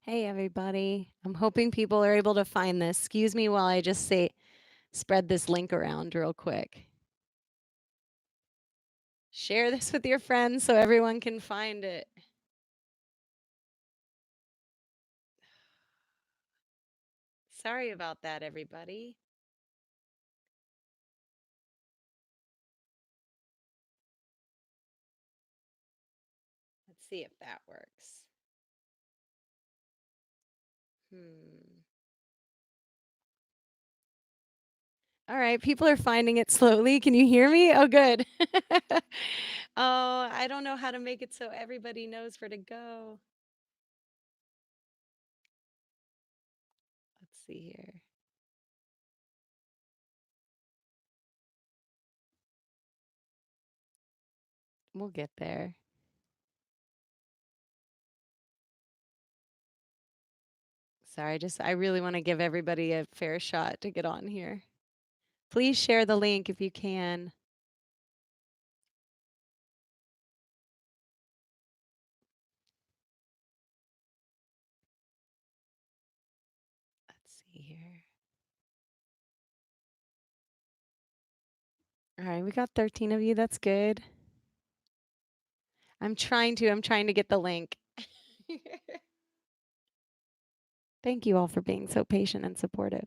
Hey, everybody. I'm hoping people are able to find this. Excuse me while I just spread this link around real quick. Share this with your friends so everyone can find it. Sorry about that, everybody. Let's see if that works. All right, people are finding it slowly. Can you hear me? Oh, good. Oh, I don't know how to make it so everybody knows where to go. Let's see here. We'll get there. Sorry, I really want to give everybody a fair shot to get on here. Please share the link if you can. Let's see here. All right, we got 13 of you. That's good. I'm trying to get the link. Thank you all for being so patient and supportive.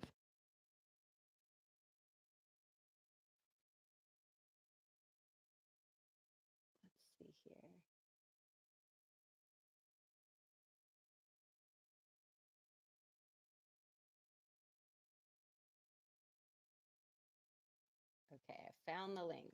Let's see here. Okay, I found the link.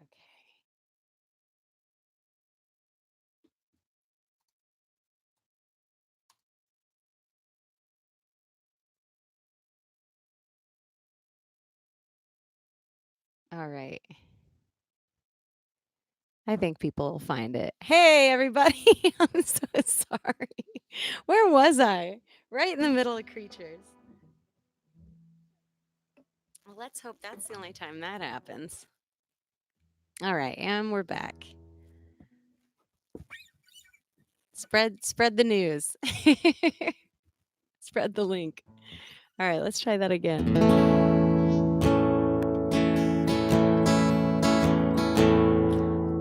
Okay. All right. I think people will find it. Hey, everybody. I'm so sorry. Where was I? Right in the middle of creatures. Well, let's hope that's the only time that happens. All right, and we're back. Spread the news. Spread the link. All right, let's try that again.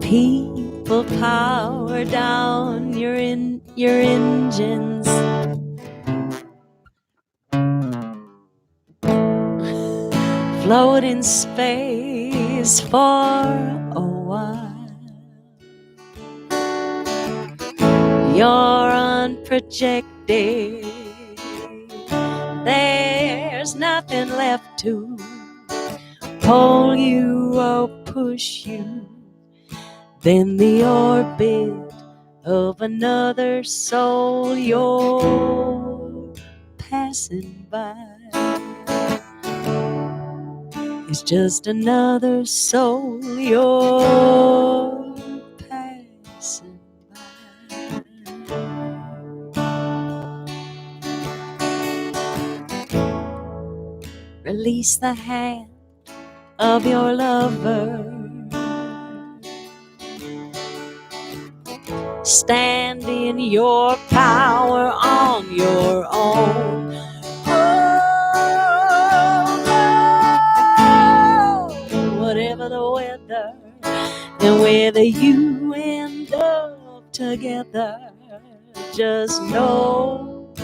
People, power down your engines. Float in space for a while. You're unprojected. There's nothing left to pull you or push you. Then the orbit of another soul you're passing by is just another soul you're passing by. Release the hand of your lover. Stand in your power on your own. Oh, whatever the weather, and whether you end up together, just know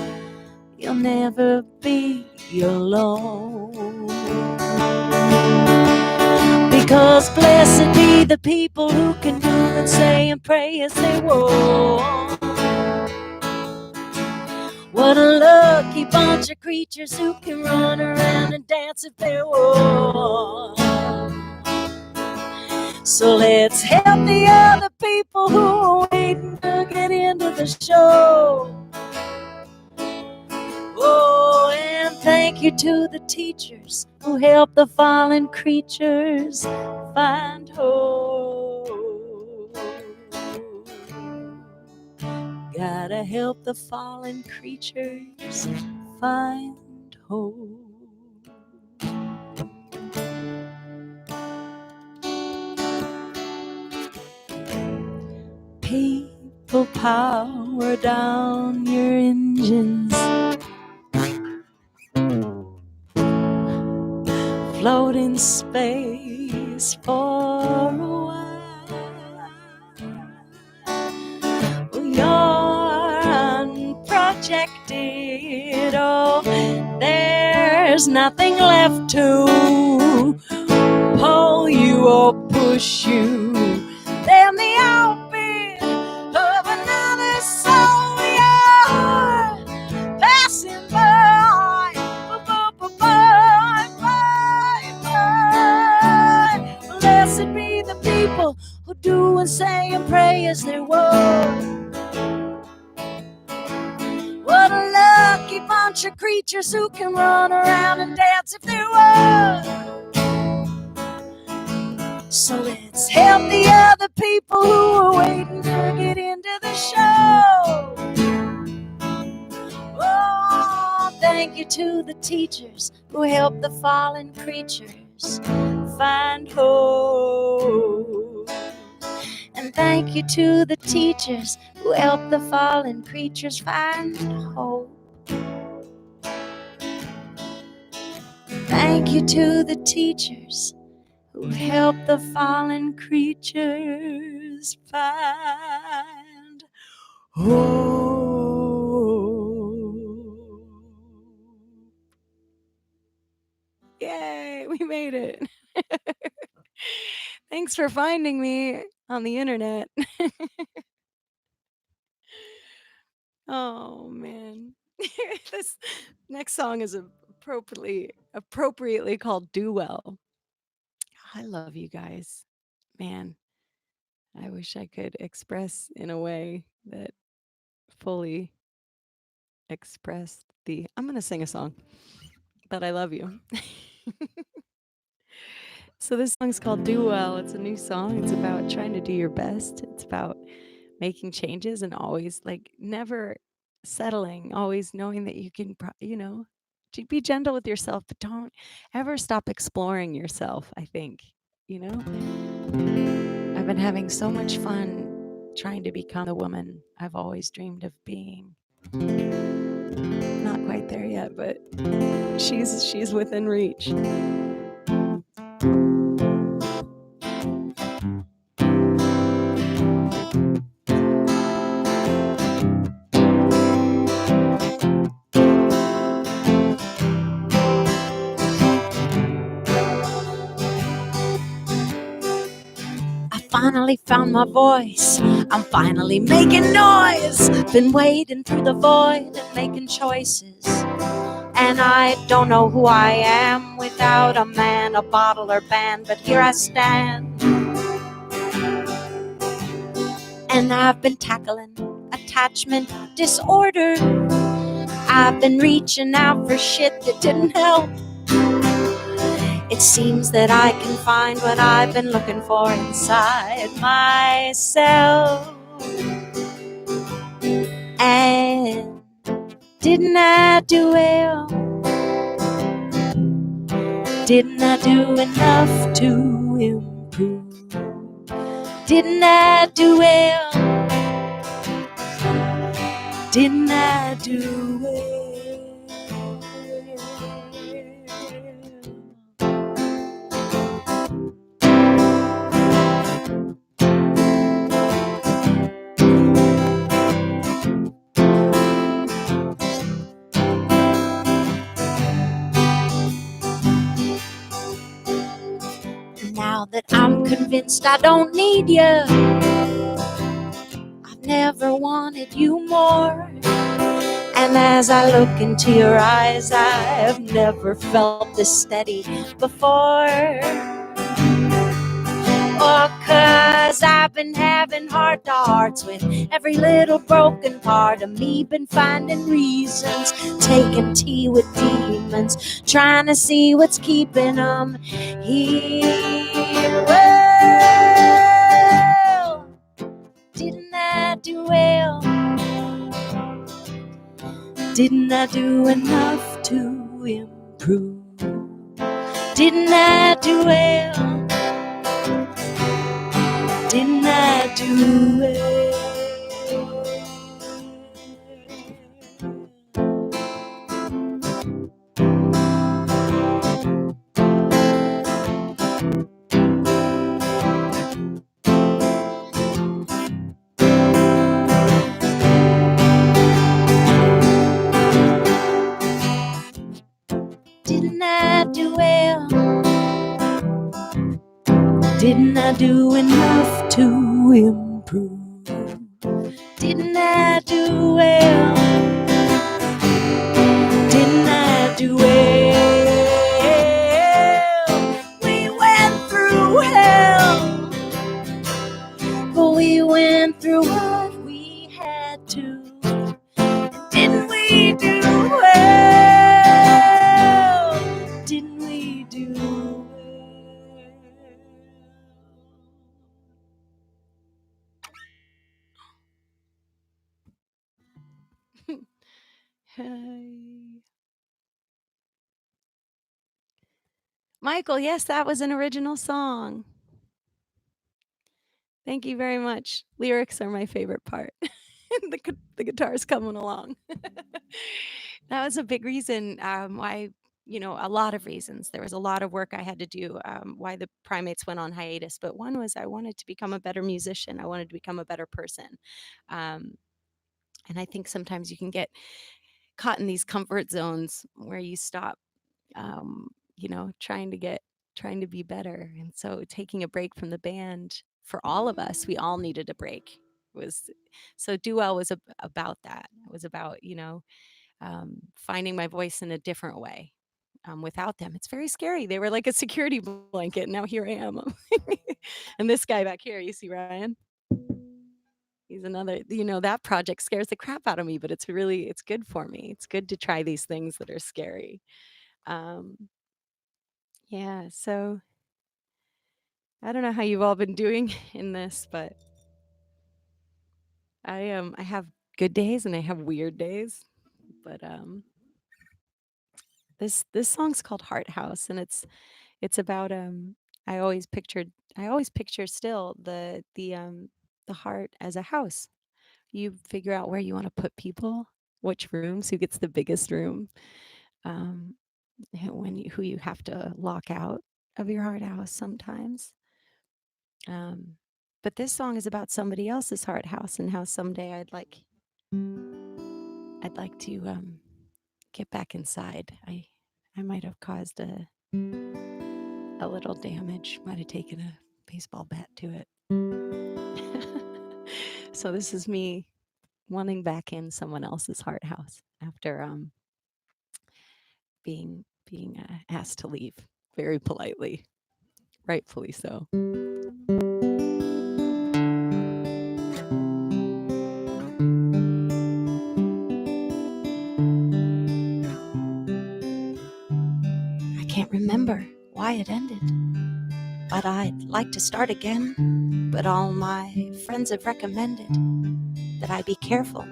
you'll never be alone. Because blessed be the people who can do and say and pray as they want. What a lucky bunch of creatures who can run around and dance if they want. So let's help the other people who are waiting to get into the show. Oh, and thank thank you to the teachers who help the fallen creatures find hope. Gotta help the fallen creatures find hope. People, power down your engines. Float in space for a while. You're unprotected. Oh, there's nothing left to pull you or push you. Then the outbid of another soul. You're passing by, blessed be the people who do and say and pray as they would. What a lucky bunch of creatures who can run around and dance if they would. So let's help the other people who are waiting to get into the show. Oh, thank you to the teachers who help the fallen creatures find hope. And thank you to the teachers who help the fallen creatures find hope. Thank you to the teachers who help the fallen creatures find hope. Yay, we made it. Thanks for finding me on the internet. Oh man. This next song is appropriately called Do Well. I love you guys. Man, I wish I could express in a way that fully expressed the I'm going to sing a song, but I love you. So this song's called Do Well. It's a new song. It's about trying to do your best. It's about making changes and always never settling, always knowing that you can, be gentle with yourself, but don't ever stop exploring yourself, I think. I've been having so much fun trying to become the woman I've always dreamed of being. Not quite there yet, but she's within reach. Finally found my voice. I'm finally making noise. Been wading through the void and making choices. And I don't know who I am without a man, a bottle, or band. But here I stand. And I've been tackling attachment disorder. I've been reaching out for shit that didn't help. It seems that I can find what I've been looking for inside myself. And didn't I do well? Didn't I do enough to improve? Didn't I do well? Didn't I do well? Now that I'm convinced I don't need you, I've never wanted you more. And as I look into your eyes, I've never felt this steady before. or 'cause I've been having heart to hearts with every little broken part of me, been finding reasons, taking tea with demons, trying to see what's keeping them here. Well, didn't I do well? Didn't I do enough to improve? Didn't I do well? Didn't I do well? Didn't I do well? Didn't I do enough to improve? Didn't I do well? Didn't I do well? We went through hell, but we went through what we had to. Didn't we do well? Didn't we do well? Michael, yes, that was an original song. Thank you very much. Lyrics are my favorite part. The guitar's coming along. That was a big reason why, a lot of reasons. There was a lot of work I had to do why the Primates went on hiatus. But one was I wanted to become a better musician. I wanted to become a better person. And I think sometimes you can get caught in these comfort zones where you stop, trying to be better. And so taking a break from the band for all of us, we all needed a break. Was so Do Well was about that. It was about finding my voice in a different way. Without them, it's very scary. They were like a security blanket. Now here I am, and this guy back here, you see Ryan. He's another. That project scares the crap out of me, but it's good for me. It's good to try these things that are scary. Yeah. So I don't know how you've all been doing in this, but I have good days and I have weird days. But this song's called Harthouse, and it's about I always picture still the heart as a house. You figure out where you want to put people, which rooms, who gets the biggest room, um, who you have to lock out of your heart house sometimes. But this song is about somebody else's heart house and how someday I'd like to get back inside. I might have caused a little damage. Might have taken a baseball bat to it. So this is me wanting back in someone else's heart house after being asked to leave very politely, rightfully so. I can't remember why it ended, but I'd like to start again. But all my friends have recommended that I be careful,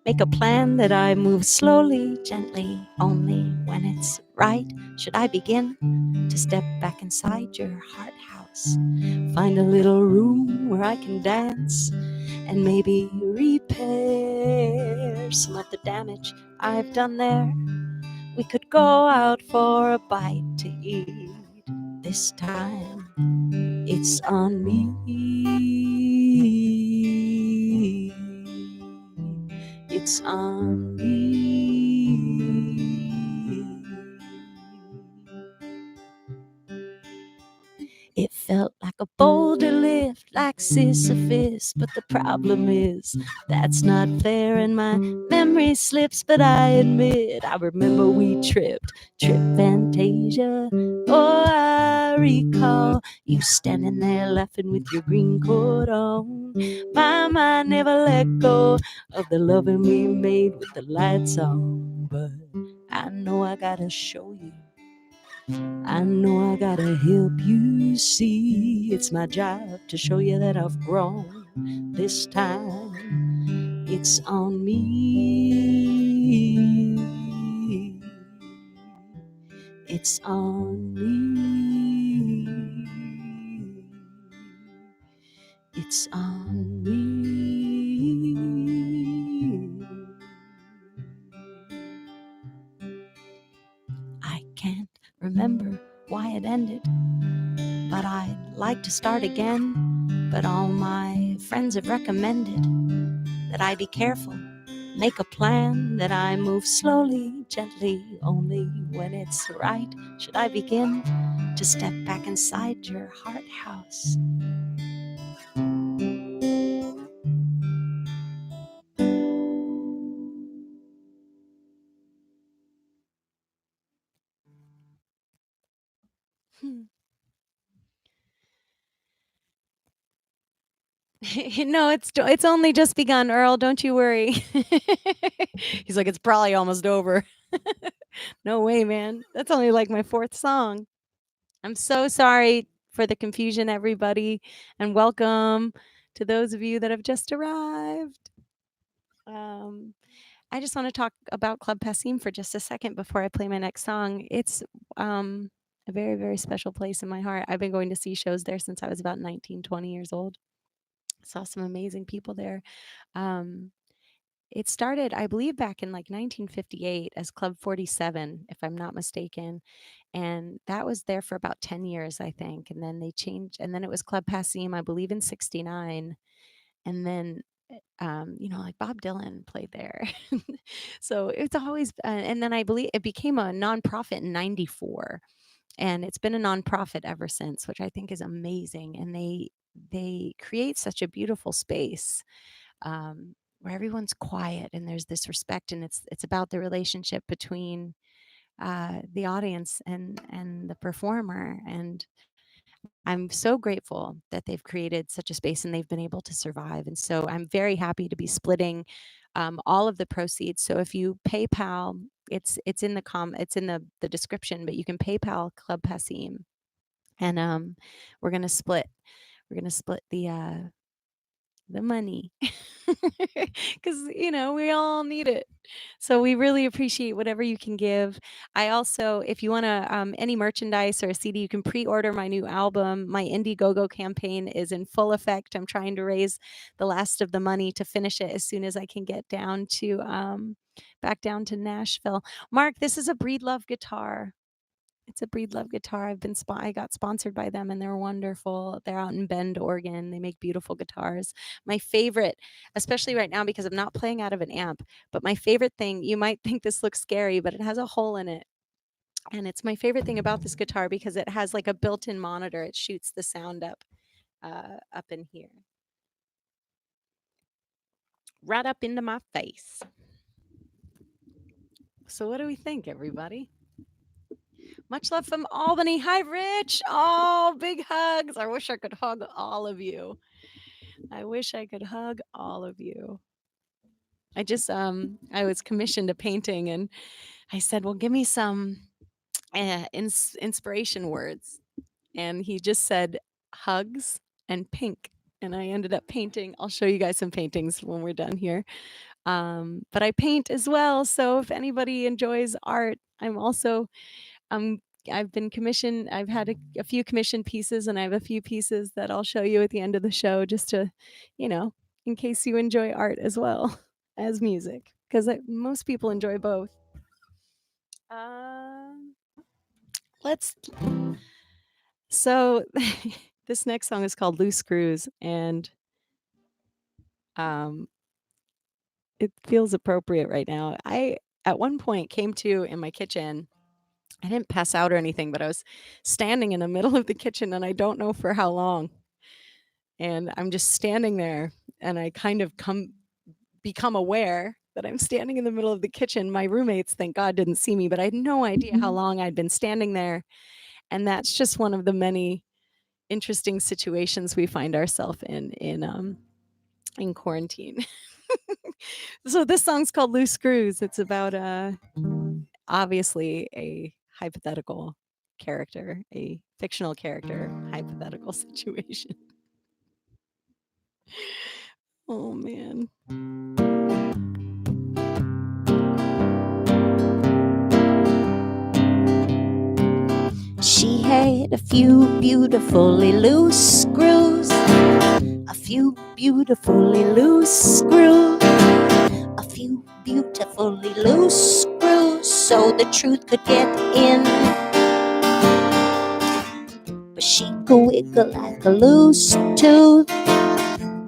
make a plan, that I move slowly, gently, only when it's right. Should I begin to step back inside your heart house, find a little room where I can dance and maybe repair some of the damage I've done there? We could go out for a bite to eat. This time it's on me. It's on me. It felt like a boulder lift, like Sisyphus, but the problem is that's not fair, and my memory slips. But I admit I remember we tripped, trip Fantasia. Oh, I recall you standing there laughing with your green coat on. My mind never let go of the loving we made with the lights on. But I know I gotta show you. I know I gotta help you see. It's my job to show you that I've grown. This time it's on me. It's on me. It's on me. I can't remember why it ended, but I'd like to start again. But all my friends have recommended that I be careful, make a plan, that I move slowly, gently, only when it's right. Should I begin to step back inside your heart house? No, it's only just begun, Earl. Don't you worry. He's like, it's probably almost over. No way, man. That's only like my fourth song. I'm so sorry for the confusion, everybody, and welcome to those of you that have just arrived. I just want to talk about Club Passim for just a second before I play my next song. It's a very, very special place in my heart. I've been going to see shows there since I was about 19, 20 years old. Saw some amazing people there. Um, it started, I believe, back in like 1958 as Club 47, if I'm not mistaken. And that was there for about 10 years, I think. And then they changed, and then it was Club Passim, I believe, in 69. And then, like Bob Dylan played there. So it's always, and then I believe it became a nonprofit in 94. And it's been a nonprofit ever since, which I think is amazing. And they create such a beautiful space, where everyone's quiet and there's this respect, and it's about the relationship between the audience and the performer. And I'm so grateful that they've created such a space and they've been able to survive. And so I'm very happy to be splitting all of the proceeds. So if you PayPal, it's in the description, but you can PayPal Club Passim, and we're gonna split the money, because we all need it. So we really appreciate whatever you can give. I also, if you want to, any merchandise or a CD, you can pre-order my new album. My Indiegogo campaign is in full effect. I'm trying to raise the last of the money to finish it as soon as I can get down to back down to Nashville. Mark, this is a Breedlove guitar. It's a Breedlove guitar. I got sponsored by them, and they're wonderful. They're out in Bend, Oregon. They make beautiful guitars. My favorite, especially right now because I'm not playing out of an amp, but my favorite thing, you might think this looks scary, but it has a hole in it. And it's my favorite thing about this guitar because it has like a built-in monitor. It shoots the sound up in here. Right up into my face. So what do we think, everybody? Much love from Albany. Hi, Rich. Oh, big hugs. I wish I could hug all of you. I wish I could hug all of you. I was commissioned a painting, and I said, well, give me some inspiration words. And he just said hugs and pink. And I ended up painting. I'll show you guys some paintings when we're done here. But I paint as well. So if anybody enjoys art, I've been commissioned. I've had a few commissioned pieces, and I have a few pieces that I'll show you at the end of the show, just to, in case you enjoy art as well as music, because most people enjoy both. Let's. So, this next song is called "Loose Screws," and it feels appropriate right now. I at one point came to in my kitchen. I didn't pass out or anything, but I was standing in the middle of the kitchen, and I don't know for how long. and I'm just standing there, and I kind of become aware that I'm standing in the middle of the kitchen. My roommates, thank God, didn't see me, but I had no idea how long I'd been standing there. And that's just one of the many interesting situations we find ourselves in quarantine. So this song's called Loose Screws. It's about obviously a hypothetical character, a fictional character, hypothetical situation. Oh man. She had a few beautifully loose screws, a few beautifully loose screws, a few beautifully loose screws, so the truth could get in. But she could wiggle like a loose tooth.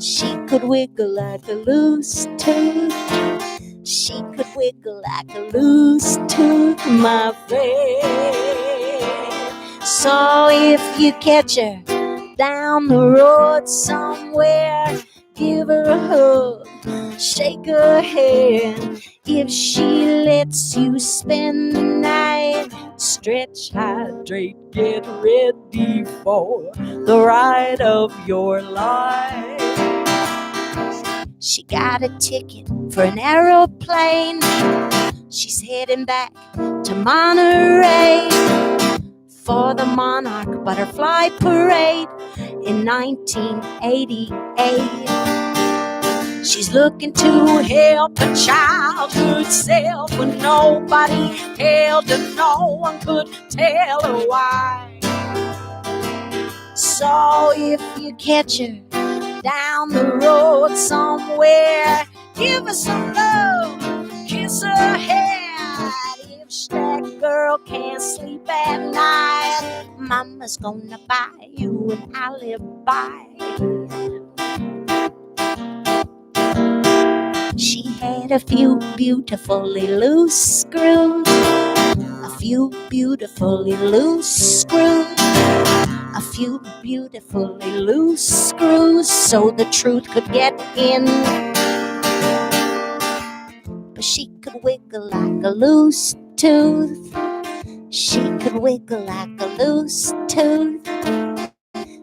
She could wiggle like a loose tooth. She could wiggle like a loose tooth, my friend. So if you catch her down the road somewhere, give her a hug, shake her hand. If she lets you spend the night, stretch, hydrate, get ready for the ride of your life. She got a ticket for an aeroplane. She's heading back to Monterey for the Monarch Butterfly Parade in 1988. She's looking to help her childhood self when nobody held her, no one could tell her why. So if you catch her down the road somewhere, give her some love, kiss her head. If that girl can't sleep at night, mama's gonna buy you an alibi. She had a few beautifully loose screws, a few beautifully loose screws, a few beautifully loose screws, so the truth could get in. But she could wiggle like a loose tooth. She could wiggle like a loose tooth.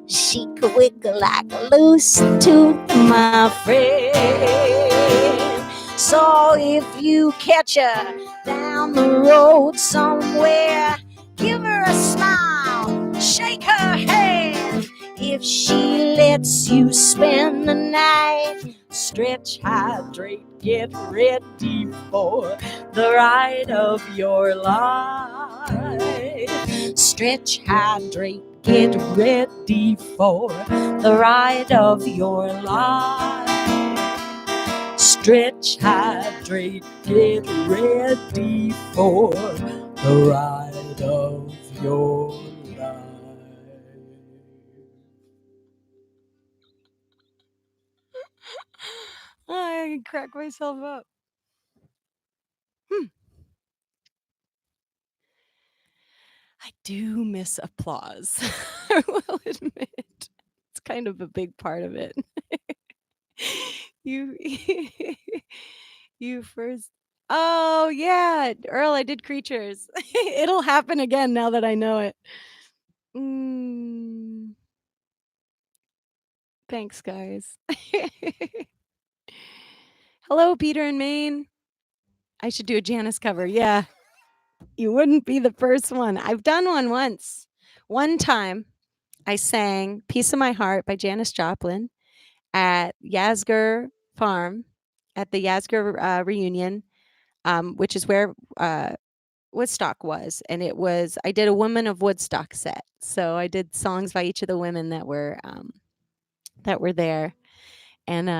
She could wiggle like a loose tooth, my friend. So if you catch her down the road somewhere, give her a smile, shake her hand. If she lets you spend the night, stretch, hydrate, get ready for the ride of your life. Stretch, hydrate, get ready for the ride of your life. Stretch, hydrate, get ready for the ride of your life. I can crack myself up. I do miss applause. I will admit. It's kind of a big part of it. You you first. Oh yeah, Earl, I did creatures. It'll happen again now that I know it. Mm, thanks, guys. Hello, Peter and Maine. I should do a Janice cover. Yeah, you wouldn't be the first one. I've done one once. One time, I sang "Piece of My Heart" by Janis Joplin at Yasgur Farm at the Yasgur reunion, which is where Woodstock was. And I did a Women of Woodstock set. So I did songs by each of the women that were there. And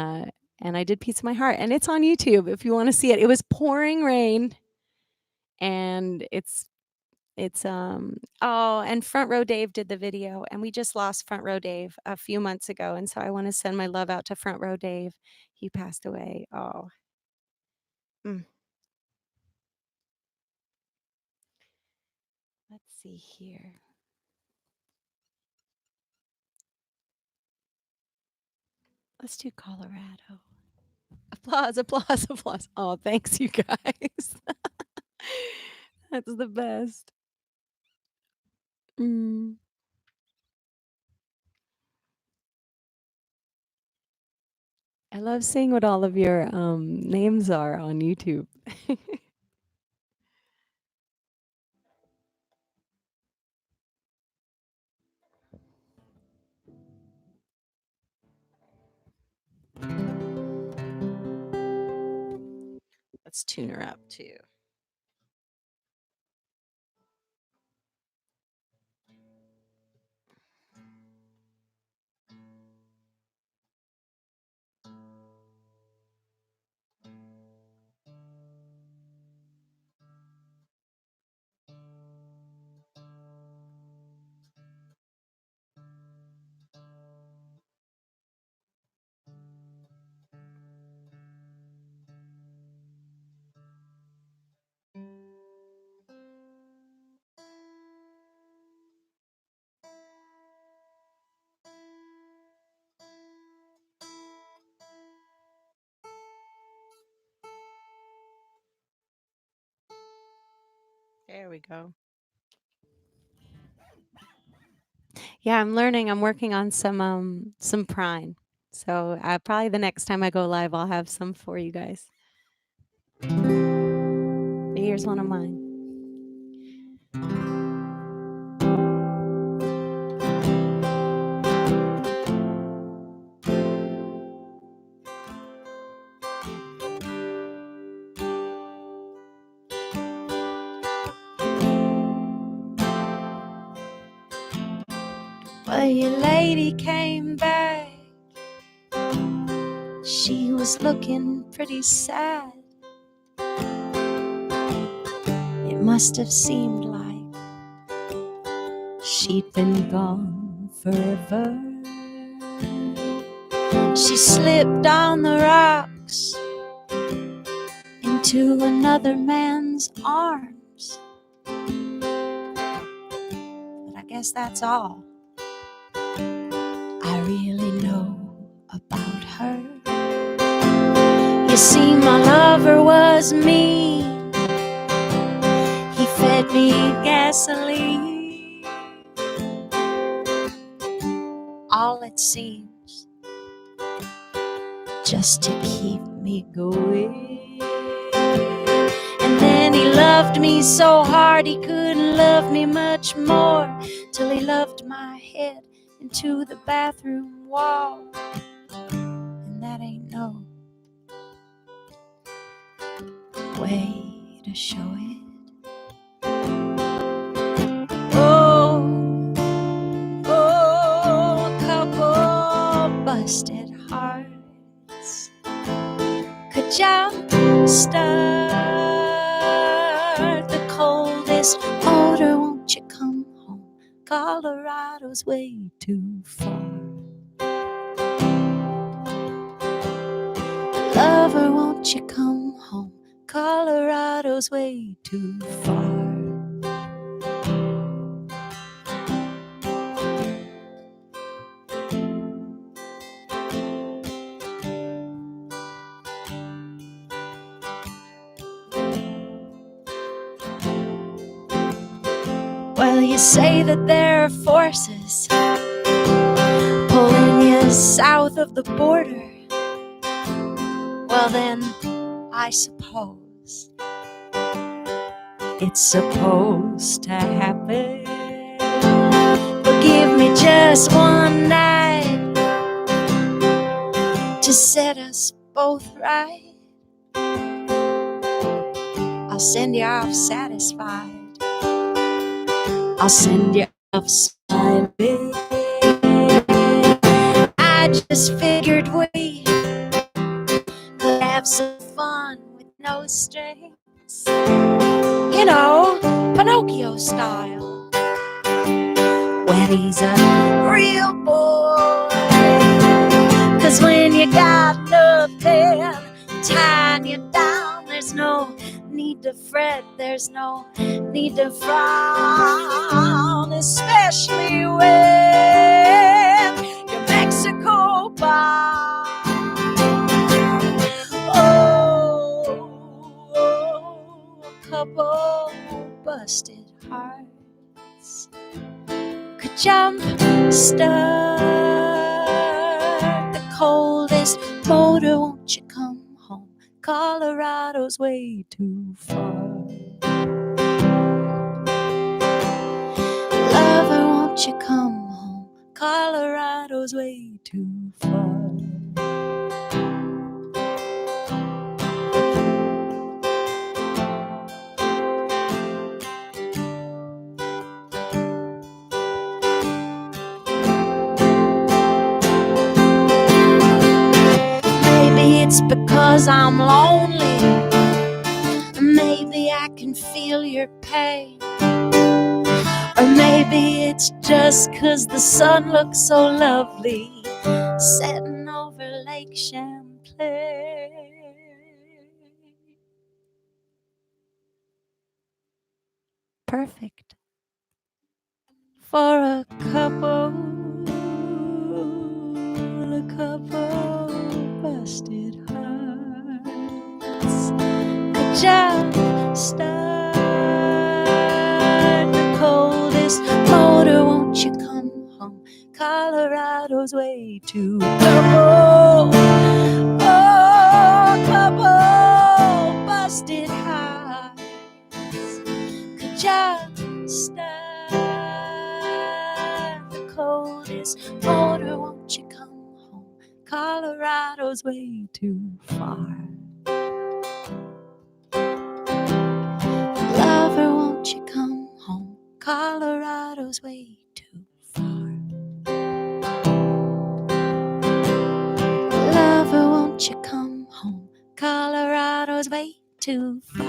I did "Piece of My Heart," and it's on YouTube if you want to see it. It was pouring rain, and and Front Row Dave did the video, and we just lost Front Row Dave a few months ago, and so I want to send my love out to Front Row Dave. He passed away. Oh. Mm. Let's see here. Let's do Colorado. Applause, applause, applause. Oh, thanks, you guys. That's the best. Mm. I love seeing what all of your names are on YouTube. Let's tune her up too. There we go. Yeah, I'm learning. I'm working on some prime. So probably the next time I go live, I'll have some for you guys. But here's one of mine. Well, your lady came back. She was looking pretty sad. It must have seemed like she'd been gone forever. She slipped on the rocks into another man's arms. But I guess that's all I really know about her. You see, my lover was mean. He fed me gasoline. All it seems, just to keep me going. And then he loved me so hard he couldn't love me much more, till he loved my head into the bathroom wall. And that ain't no way to show it. Oh, a couple busted hearts could jumpstart the coldest odor. Won't you come home? Colorado's way too far. Lover, won't you come home? Colorado's way too far. Well, you say that there are forces pulling you south of the border. Well, then, I suppose it's supposed to happen. But give me just one night to set us both right. I'll send you off satisfied. I'll send you off smiling. I just figured we could have some fun with no strings. You know, Pinocchio style. When he's a real boy. 'Cause when you got nothing tying you down, there's no need to fret, there's no need to frown, especially when you're Mexico bound. couple busted hearts could jump start the coldest motor. Won't you come home? Colorado's way too far. Lover, won't you come home? Colorado's way too far. Maybe it's because I'm lonely. Maybe I can feel your pain. Or maybe it's just 'cause the sun looks so lovely setting over Lake Champlain. Perfect for a couple busted hearts could jump start the coldest motor. Won't you come home? Colorado's way too couple. Oh, couple busted hearts could jump start the coldest motor. Won't you come home? Colorado's way too far. Lover, won't you come home? Colorado's way too far. Lover, won't you come home? Colorado's way too far.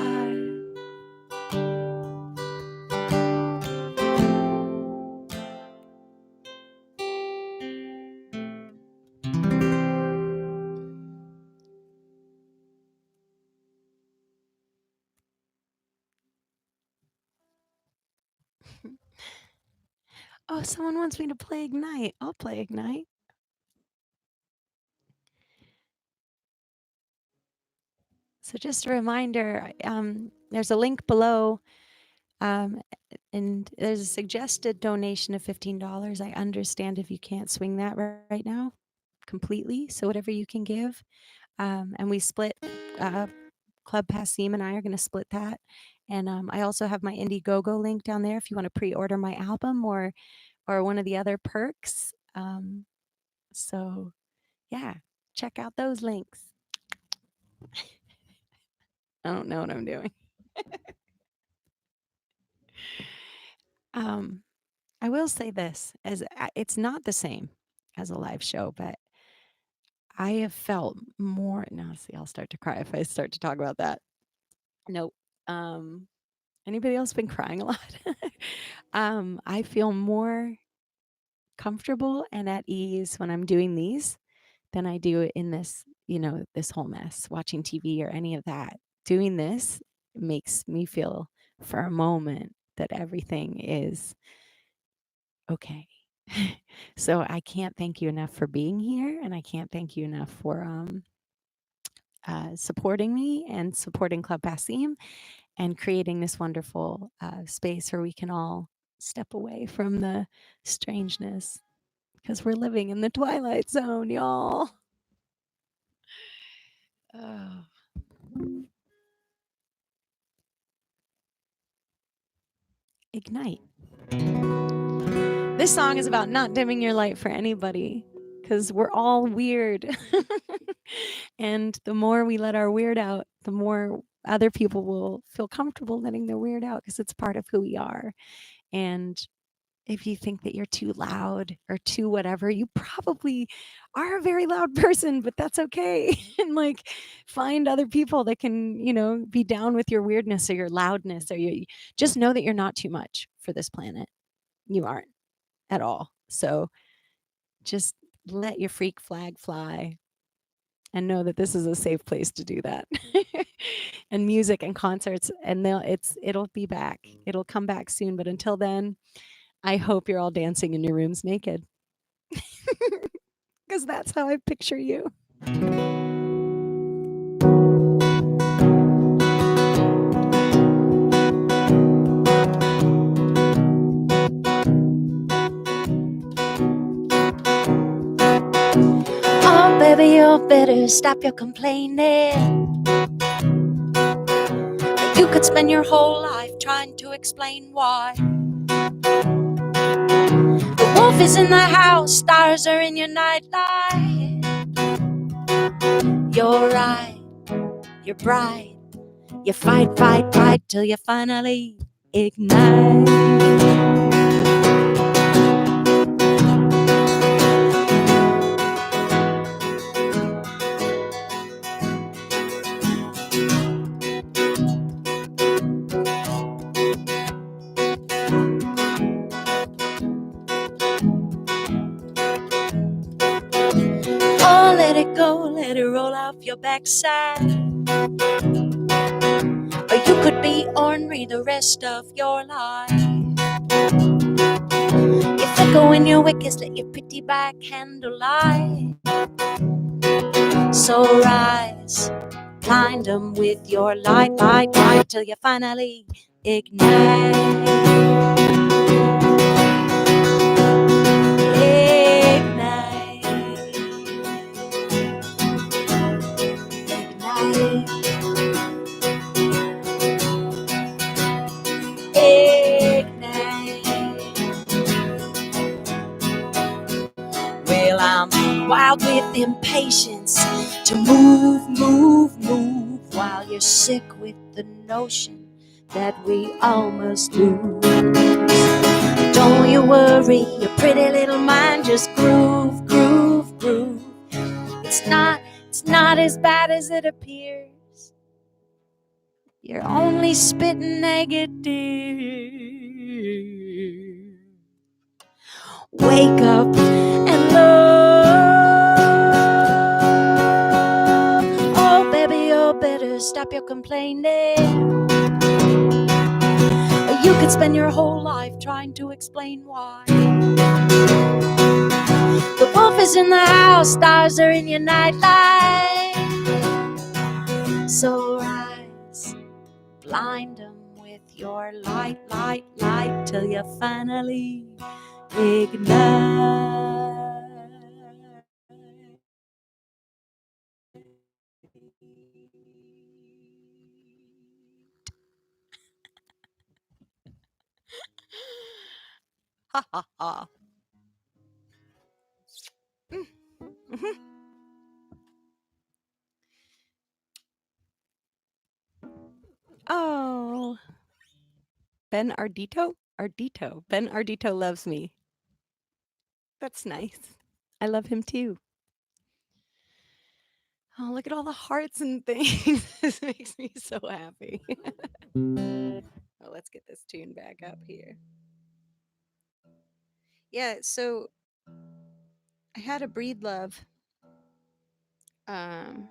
Oh, someone wants me to play Ignite. I'll play Ignite. So just a reminder, there's a link below, and there's a suggested donation of $15. I understand if you can't swing that right now completely, so whatever you can give. And we split, Club Passim and I are going to split that. And I also have my Indiegogo link down there if you want to pre-order my album or one of the other perks. So yeah, check out those links. I don't know what I'm doing. I will say this, as it's not the same as a live show, but I have felt more. Now, see, I'll start to cry if I start to talk about that. Nope. Anybody else been crying a lot? I feel more comfortable and at ease when I'm doing these than I do in this, this whole mess, watching TV or any of that. Doing this makes me feel for a moment that everything is okay. So I can't thank you enough for being here, and I can't thank you enough for supporting me and supporting Club Passim and creating this wonderful space where we can all step away from the strangeness because we're living in the twilight zone, y'all. Oh. Ignite. This song is about not dimming your light for anybody because we're all weird. And the more we let our weird out, the more other people will feel comfortable letting their weird out because it's part of who we are. And if you think that you're too loud or too whatever, you probably are a very loud person, but that's okay. And like find other people that can, be down with your weirdness or your loudness, or you just know that you're not too much for this planet. You aren't at all. So just let your freak flag fly and know that this is a safe place to do that. And music and concerts, and it'll be back. It'll come back soon, but until then, I hope you're all dancing in your rooms naked. Because that's how I picture you. better stop your complaining. You could spend your whole life trying to explain why. The wolf is in the house, stars are in your nightlight. You're right, you're bright. You fight, fight, fight till you finally ignite. Oh, let it go, let it roll off your backside. Or you could be ornery the rest of your life. You fickle when your wickets, let your pretty back handle light. So rise, blind them with your light, light, light till you finally ignite. Ignite. Ignite. Well, I'm wild with impatience to move, move, move, while you're sick with the notion that we all must lose. Don't you worry, your pretty little mind just groove, groove, groove. It's not as bad as it appears. You're only spitting negative. Wake up and love. Oh, baby, you better stop your complaining. You could spend your whole life trying to explain why. The wolf is in the house, stars are in your nightlight. So rise, blind them with your light, light, light till you finally ignite. Ha ha ha. Mm-hmm. Oh, Ben Ardito? Ardito. Ben Ardito loves me. That's nice. I love him too. Oh, look at all the hearts and things. This makes me so happy. Oh, let's get this tune back up here. Yeah, so I had a breed love. And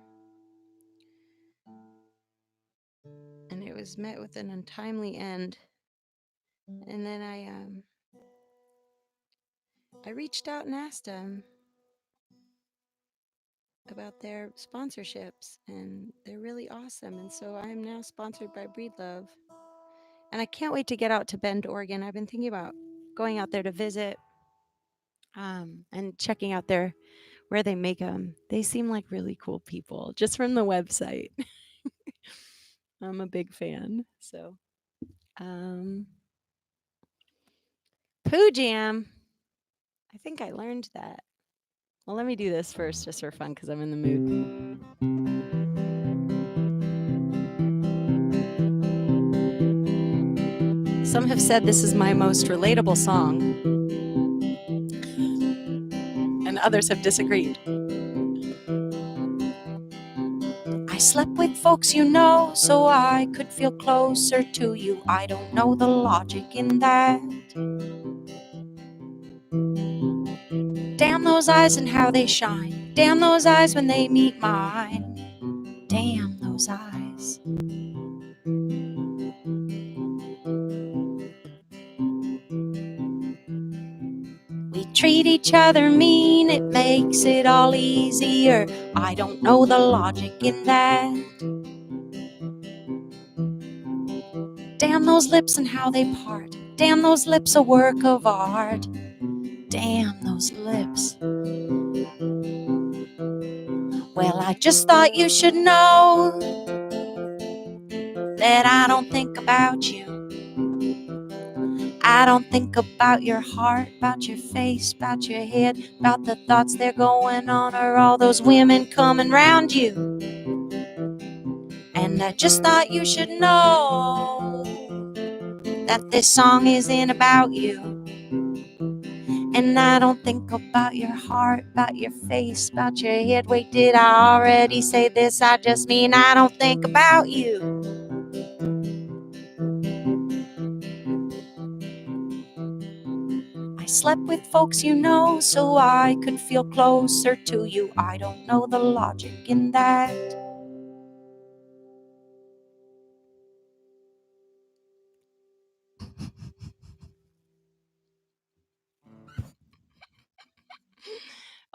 it was met with an untimely end. And then I reached out and asked them about their sponsorships, and they're really awesome. And so I am now sponsored by Breedlove. And I can't wait to get out to Bend, Oregon. I've been thinking about going out there to visit and checking out where they make them. They seem like really cool people just from the website. I'm a big fan. So, Poo Jam. I think I learned that. Well, let me do this first just for fun because I'm in the mood. Some have said this is my most relatable song, and others have disagreed. I slept with folks you know, so I could feel closer to you. I don't know the logic in that. Damn those eyes and how they shine. Damn those eyes when they meet mine. Damn those eyes. We treat each other mean, it makes it all easier. I don't know the logic in that. Damn those lips and how they part. Damn those lips, a work of art. Damn those lips. Well, I just thought you should know that I don't think about you. I don't think about your heart, about your face, about your head, about the thoughts they're going on, or all those women coming round you. And I just thought you should know that this song isn't about you. And I don't think about your heart, about your face, about your head. Wait, did I already say this? I just mean I don't think about you. I slept with folks you know so I could feel closer to you. I don't know the logic in that.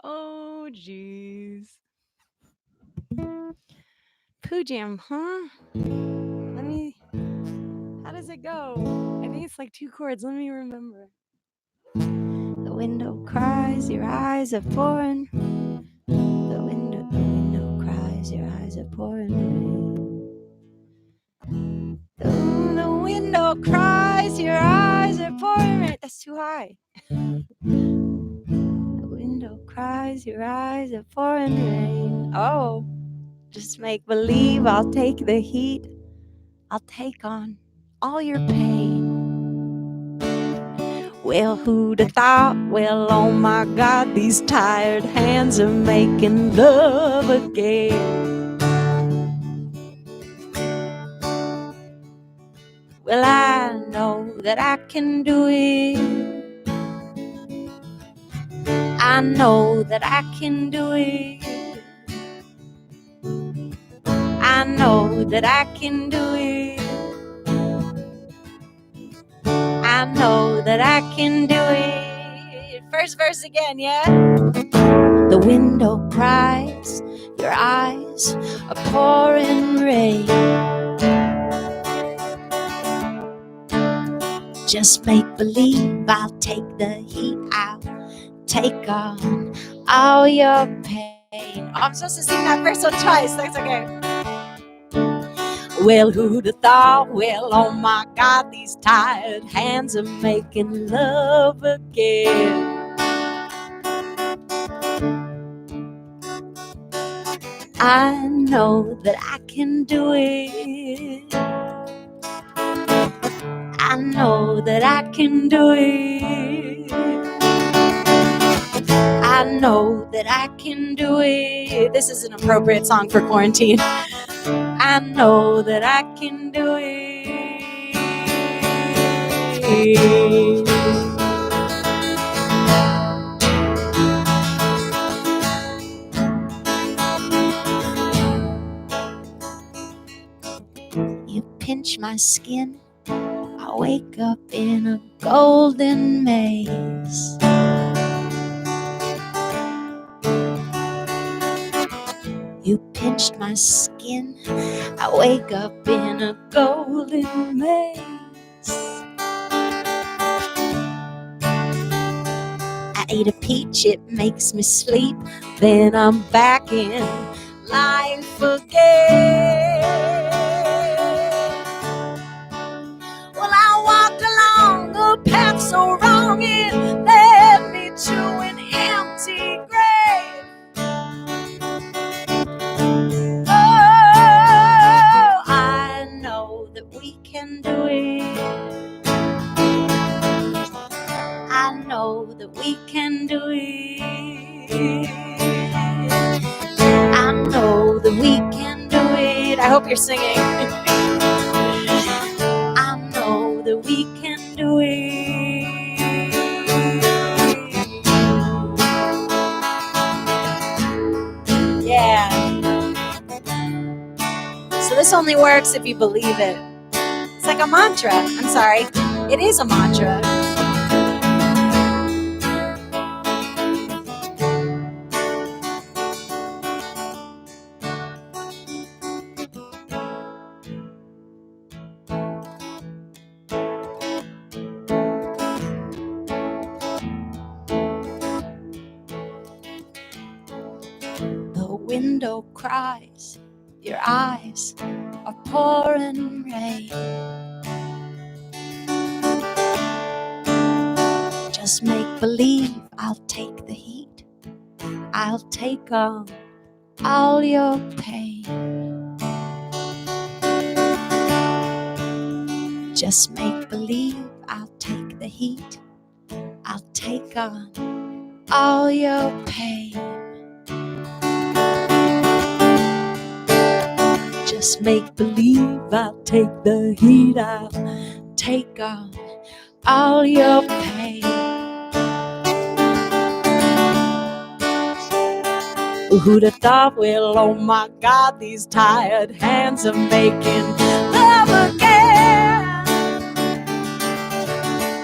Oh, jeez. Poo Jam, huh? How does it go? I think it's like 2 chords. Let me remember. The window cries, your eyes are pouring. The window cries, your eyes are pouring rain. The window cries, your eyes are pouring rain. That's too high. The window cries, your eyes are pouring rain. Oh, just make believe I'll take the heat. I'll take on all your pain. Well, who'd have thought? Well, oh my God, these tired hands are making love again. Well, I know that I can do it. I know that I can do it. I know that I can do it. I know that I can do it. First verse again, yeah? The window cries, your eyes are pouring rain. Just make believe I'll take the heat, I'll take on all your pain. Oh, I'm supposed to sing that verse one twice, that's okay. Well, who'd have thought? Well, oh my God, these tired hands are making love again. I know that I can do it. I know that I can do it. I know that I can do it. This is an appropriate song for quarantine. I know that I can do it. You pinch my skin, I wake up in a golden maze. You pinched my skin, I wake up in a golden maze. I ate a peach, it makes me sleep, then I'm back in life again. Well, I walked along a path so wrong, it led me to an empty grave. Oh, I know that we can do it. I know that we can do it. I know that we can do it. I hope you're singing. I know that we can do it. Yeah. So this only works if you believe it. It's like a mantra. I'm sorry. It is a mantra. The window cries, your eyes are pouring rain. Just make believe I'll take the heat. I'll take on all your pain. Just make believe I'll take the heat. I'll take on all your pain. Just make believe I'll take the heat. I'll take on all your pain. Who'd have thought, well, oh my God, these tired hands are making love again.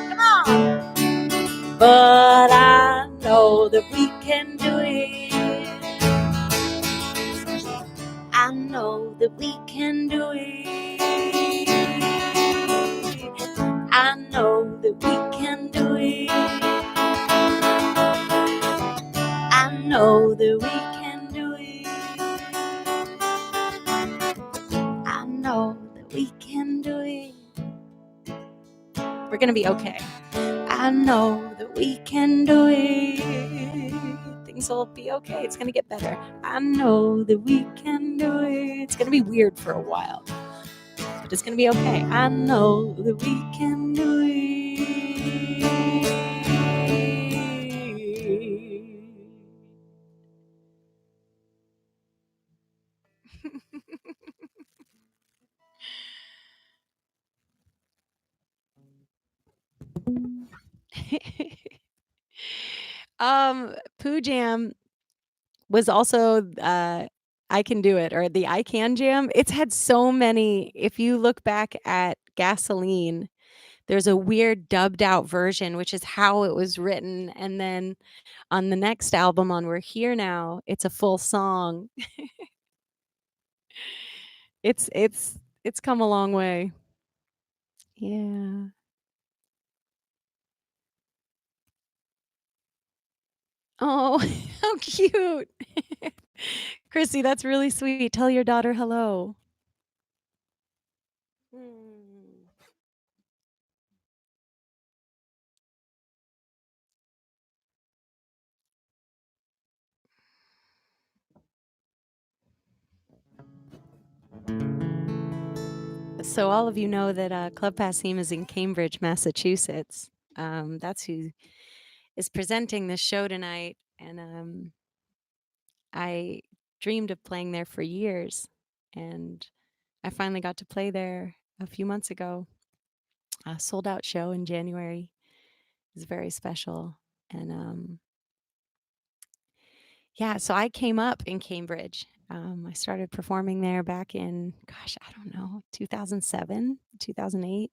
Come on. But I know that we can do it. I know that we can do it. I know that we can do it. I know that we can do it. I know that we can do it. We're gonna be okay. I know that we can do it. Things will be okay. It's gonna get better. I know that we can do it. It's gonna be weird for a while, but it's gonna be okay. I know that we can do it. Pooh Jam was also I Can Do It, or the I Can Jam. It's had so many. If you look back at Gasoline, there's a weird dubbed out version, which is how it was written. And then on the next album, on We're Here Now, it's a full song. It's come a long way. Yeah. Oh, how cute. Chrissy, that's really sweet. Tell your daughter hello. Hmm. So all of you know that Club Passim is in Cambridge, Massachusetts. That's who is presenting this show tonight, and I dreamed of playing there for years, and I finally got to play there a few months ago. A sold out show in January. It was very special, and yeah, so I came up in Cambridge. I started performing there back in, gosh, I don't know, 2007, 2008.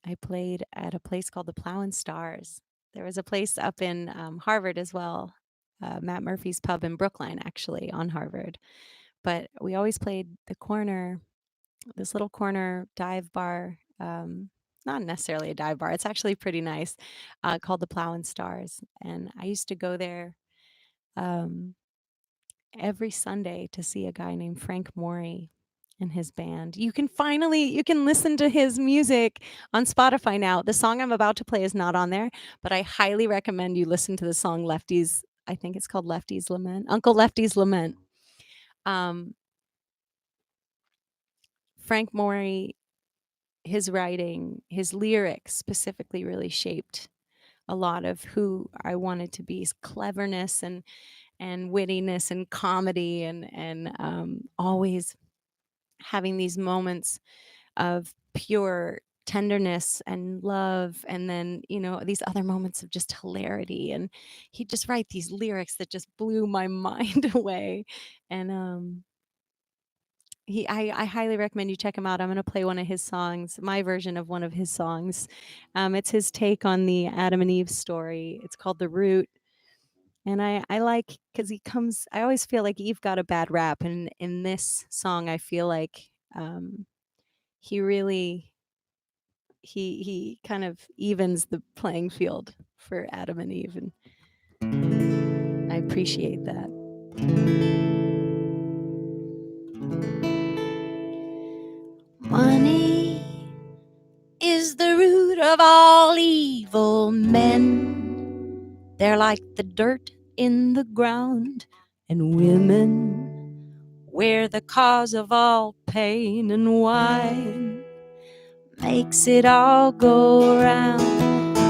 I played at a place called the Plow and Stars. There was a place up in Harvard as well, Matt Murphy's Pub in Brookline, actually, on Harvard. But we always played the corner, this little corner dive bar. Not necessarily a dive bar. It's actually pretty nice, called the Plow and Stars. And I used to go there um, every Sunday to see a guy named Frank Morey and his band. You can listen to his music on Spotify now. The song I'm about to play is not on there, but I highly recommend you listen to the song Lefty's. I think it's called Lefty's Lament. Uncle Lefty's Lament. Um, Frank Morey, his writing, his lyrics specifically really shaped a lot of who I wanted to be. His cleverness and wittiness and comedy and always having these moments of pure tenderness and love, and then these other moments of just hilarity. And he'd just write these lyrics that just blew my mind away. And I highly recommend you check him out. I'm going to play one of his songs, my version of one of his songs. It's his take on the Adam and Eve story. It's called The Root. And I like, because I always feel like Eve got a bad rap, and in this song I feel like he really he kind of evens the playing field for Adam and Eve, and I appreciate that. Money is the root of all evil. Men, they're like the dirt in the ground, and women, we're the cause of all pain, and wine makes it all go round.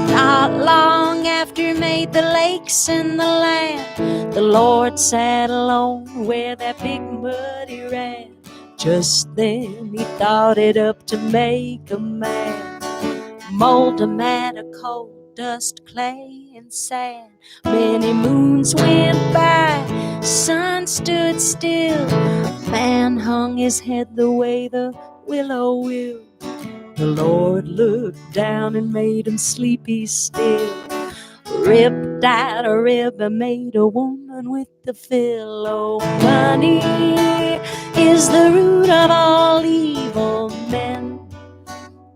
Not long after made the lakes and the land, the Lord sat alone where that big muddy ran. Just then he thought it up to make a man, mold him out of coal, dust, clay, and sand. Many moons went by, sun stood still, man hung his head the way the willow will. The Lord looked down and made him sleepy still, ripped out a rib and made a woman with the pillow. Money is the root of all evil. Men,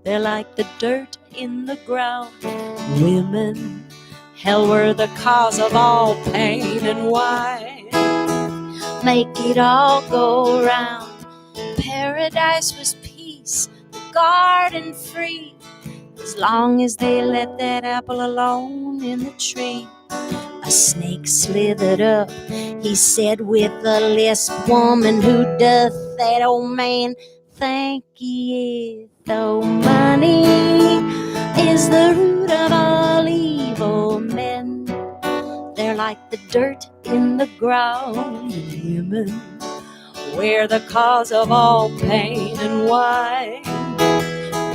they're like the dirt in the ground. Women, hell, were the cause of all pain, and why make it all go round? Paradise was peace, the garden free, as long as they let that apple alone in the tree. A snake slithered up, he said with a lisp, woman, who doth that? Old man, thank ye. Though money is the root of all evil. Men, they're like the dirt in the ground. And women, we're the cause of all pain, and why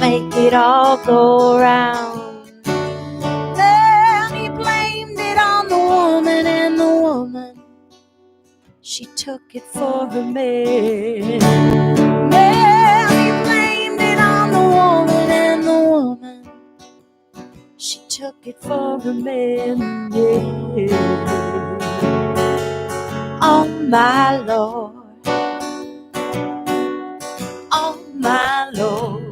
make it all go round? Then he blamed it on the woman, and the woman, she took it for her man. Then he blamed it on the woman, and the woman, she took it for her man. Yeah. Oh my Lord, oh my Lord.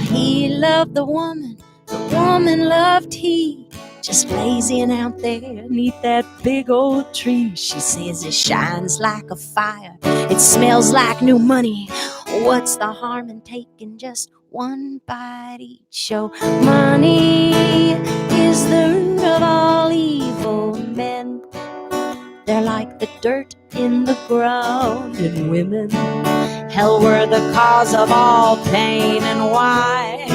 He loved the woman loved he, just lazying out there neath that big old tree. She says it shines like a fire, it smells like new money. What's the harm in taking just one bite each? Oh, money is the root of all evil. Men, they're like the dirt in the ground, and women, hell, were the cause of all pain, and why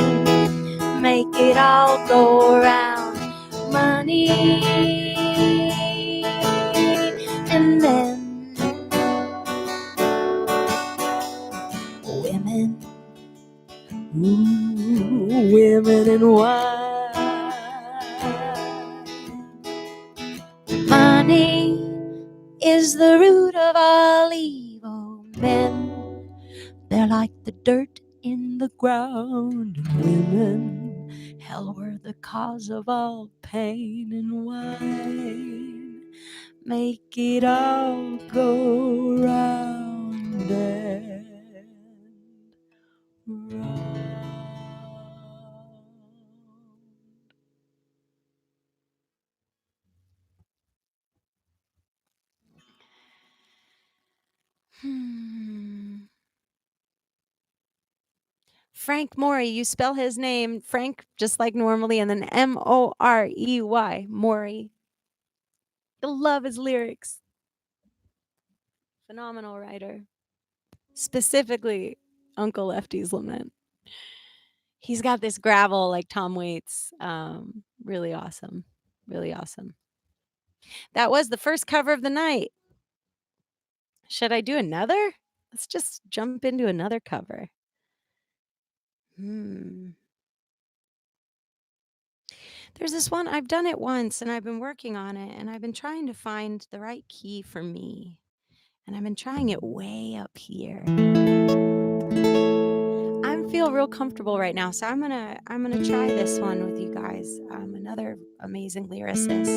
make it all go round? Money and then women, women and why. Money is the root of all evil. Men, they're like the dirt in the ground, and women, hell, were the cause of all pain, and wine make it all go round and round. Frank Morey, you spell his name Frank just like normally, and then Morey. Morey. You'll love his lyrics. Phenomenal writer. Specifically, Uncle Lefty's Lament. He's got this gravel like Tom Waits. Really awesome. Really awesome. That was the first cover of the night. Should I do another? Let's just jump into another cover. There's this one, I've done it once and I've been working on it and I've been trying to find the right key for me. And I've been trying it way up here. I feel real comfortable right now, so I'm gonna try this one with you guys. Another amazing lyricist.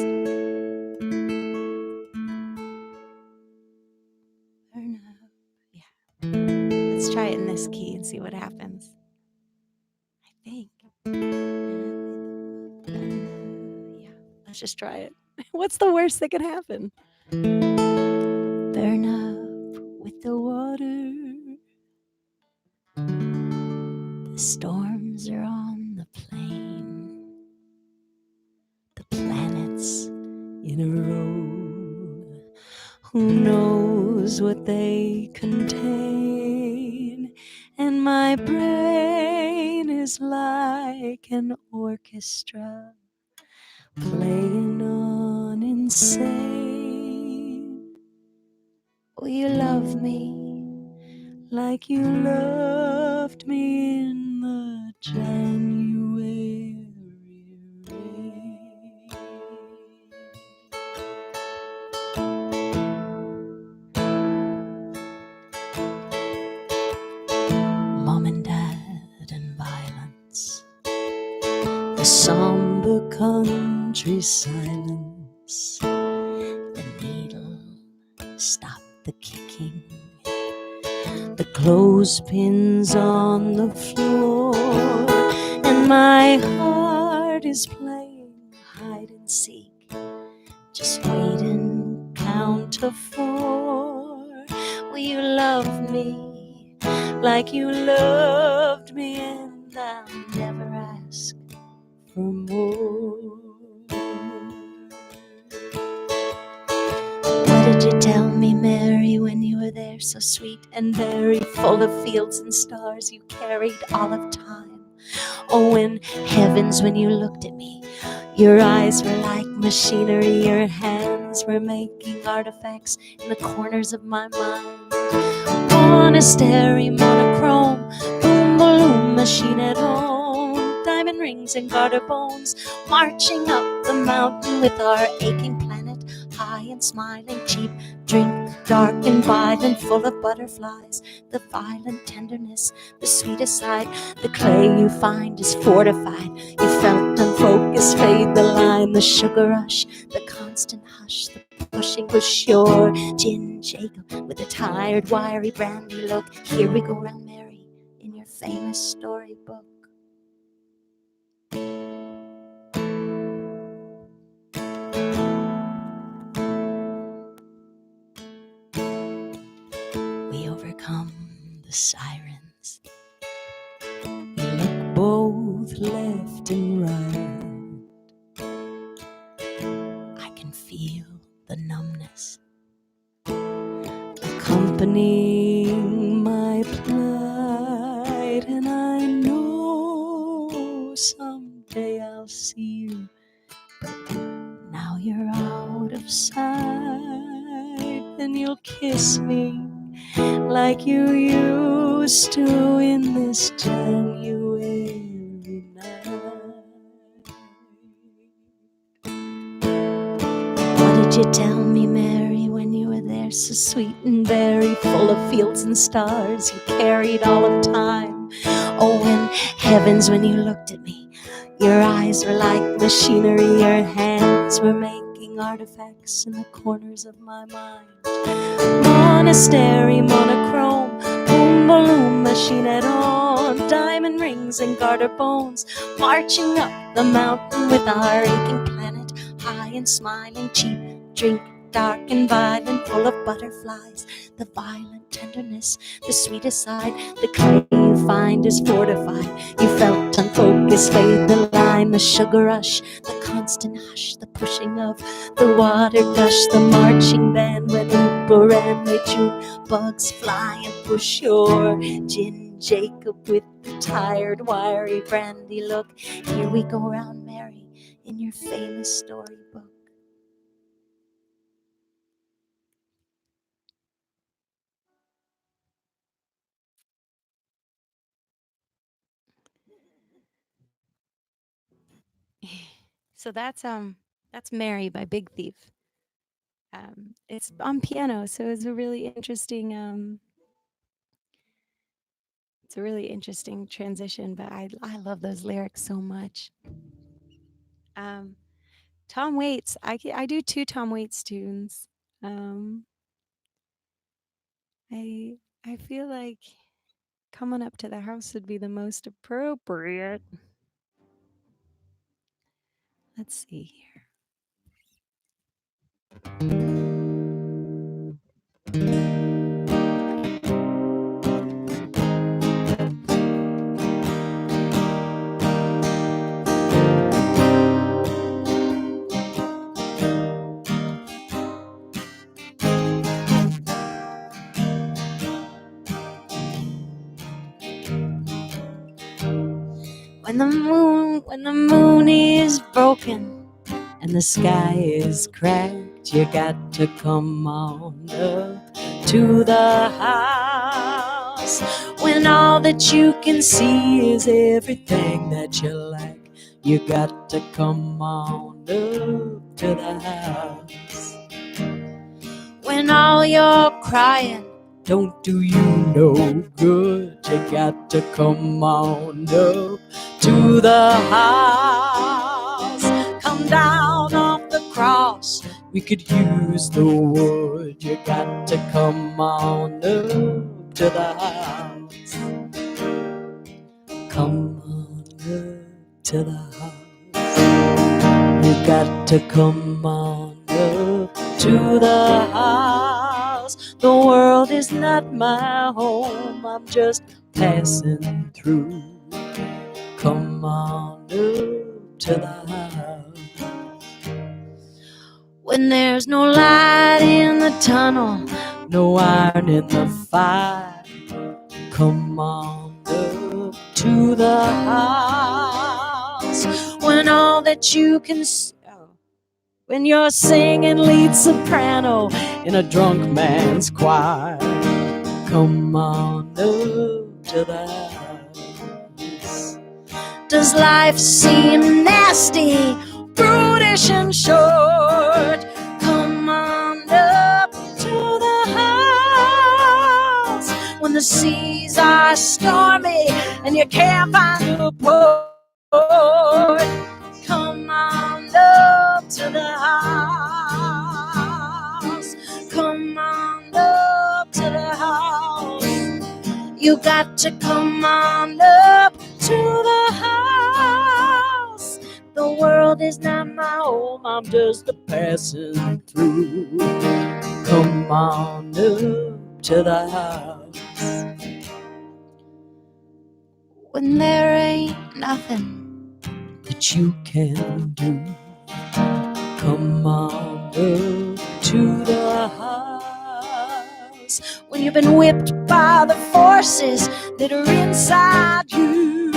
Turn up. Yeah. Let's try it in this key and see what happens. I think. Yeah. Let's just try it. What's the worst that could happen? Burn up with the water. The storms are on the plain. The planets in a row. Who knows what they contain? And my brain is like an orchestra playing on insane. Will you love me like you loved me in the January rain? Mom and Dad and violence, the somber country silence, the needle stopped the kicking, the clothespins on the floor, and my heart is playing hide and seek, just waiting, count to 4. Will you love me like you loved me, and I'll never ask for more? What did you tell me, Mary, when you were there, so sweet and very full of fields and stars? You carried all of time. Oh, in heavens, when you looked at me, your eyes were like machinery, your hands were making artifacts in the corners of my mind. Monastery, monochrome, boom, balloon, machine at home, diamond rings and garter bones, marching up the mountain with our aching planet, high and smiling, cheap drink, dark and violent, full of butterflies, the violent tenderness, the sweetest side, the clay you find is fortified, you felt unfocused, fade the line, the sugar rush, the constant hush, the pushing was your gin Jacob with a tired, wiry, brandy look. Here we go round Mary in your famous storybook. We overcome the sirens. We look both left and right. I can feel the numbness accompanying my plight, and I know someday I'll see you. Now you're out of sight, and you'll kiss me like you used to in this January night. What did you tell me, Mary, when you were there, so sweet and very full of fields and stars? You carried all of time. Oh, in heavens, when you looked at me, your eyes were like machinery, your hands were making artifacts in the corners of my mind. Monastery, monochrome, boom, balloon, machine at on, diamond rings and garter bones, marching up the mountain with our aching planet, high and smiling, cheap drink, dark and violent, full of butterflies, the violent tenderness, the sweetest side, the clay you find is fortified, you felt unfocused, fade the line, the sugar rush, the constant hush, the pushing of the water gush, the marching band when April ran, the June bugs fly and push your gin Jacob with the tired, wiry, brandy look. Here we go round Mary in your famous storybook. So that's Mary by Big Thief. It's on piano, so it's a really interesting transition. But I love those lyrics so much. Um, Tom Waits, I do two Tom Waits tunes. Um, I feel like coming up to the house would be the most appropriate. Let's see here. When the moon is broken and the sky is cracked, you got to come on up to the house. When all that you can see is everything that you like, you got to come on up to the house. When all you're crying don't do you no good, you got to come on up to the house. Come down off the cross, we could use the wood. You got to come on up to the house. Come on up to the house. You got to come on up to the house. The world is not my home, I'm just passing through. Come on up to the house. When there's no light in the tunnel, no iron in the fire, come on up to the house. When all that you can when you're singing lead soprano in a drunk man's choir, come on up to the house. Does life seem nasty, brutish and short? Come on up to the house. When the seas are stormy and you can't find a port, come on up to the house. Come on up to the house. You got to come on up to the house. The world is not my home, I'm just a passing through. Come on up to the house. When there ain't nothing that you can do, come on up to the house. When you've been whipped by the forces that are inside you,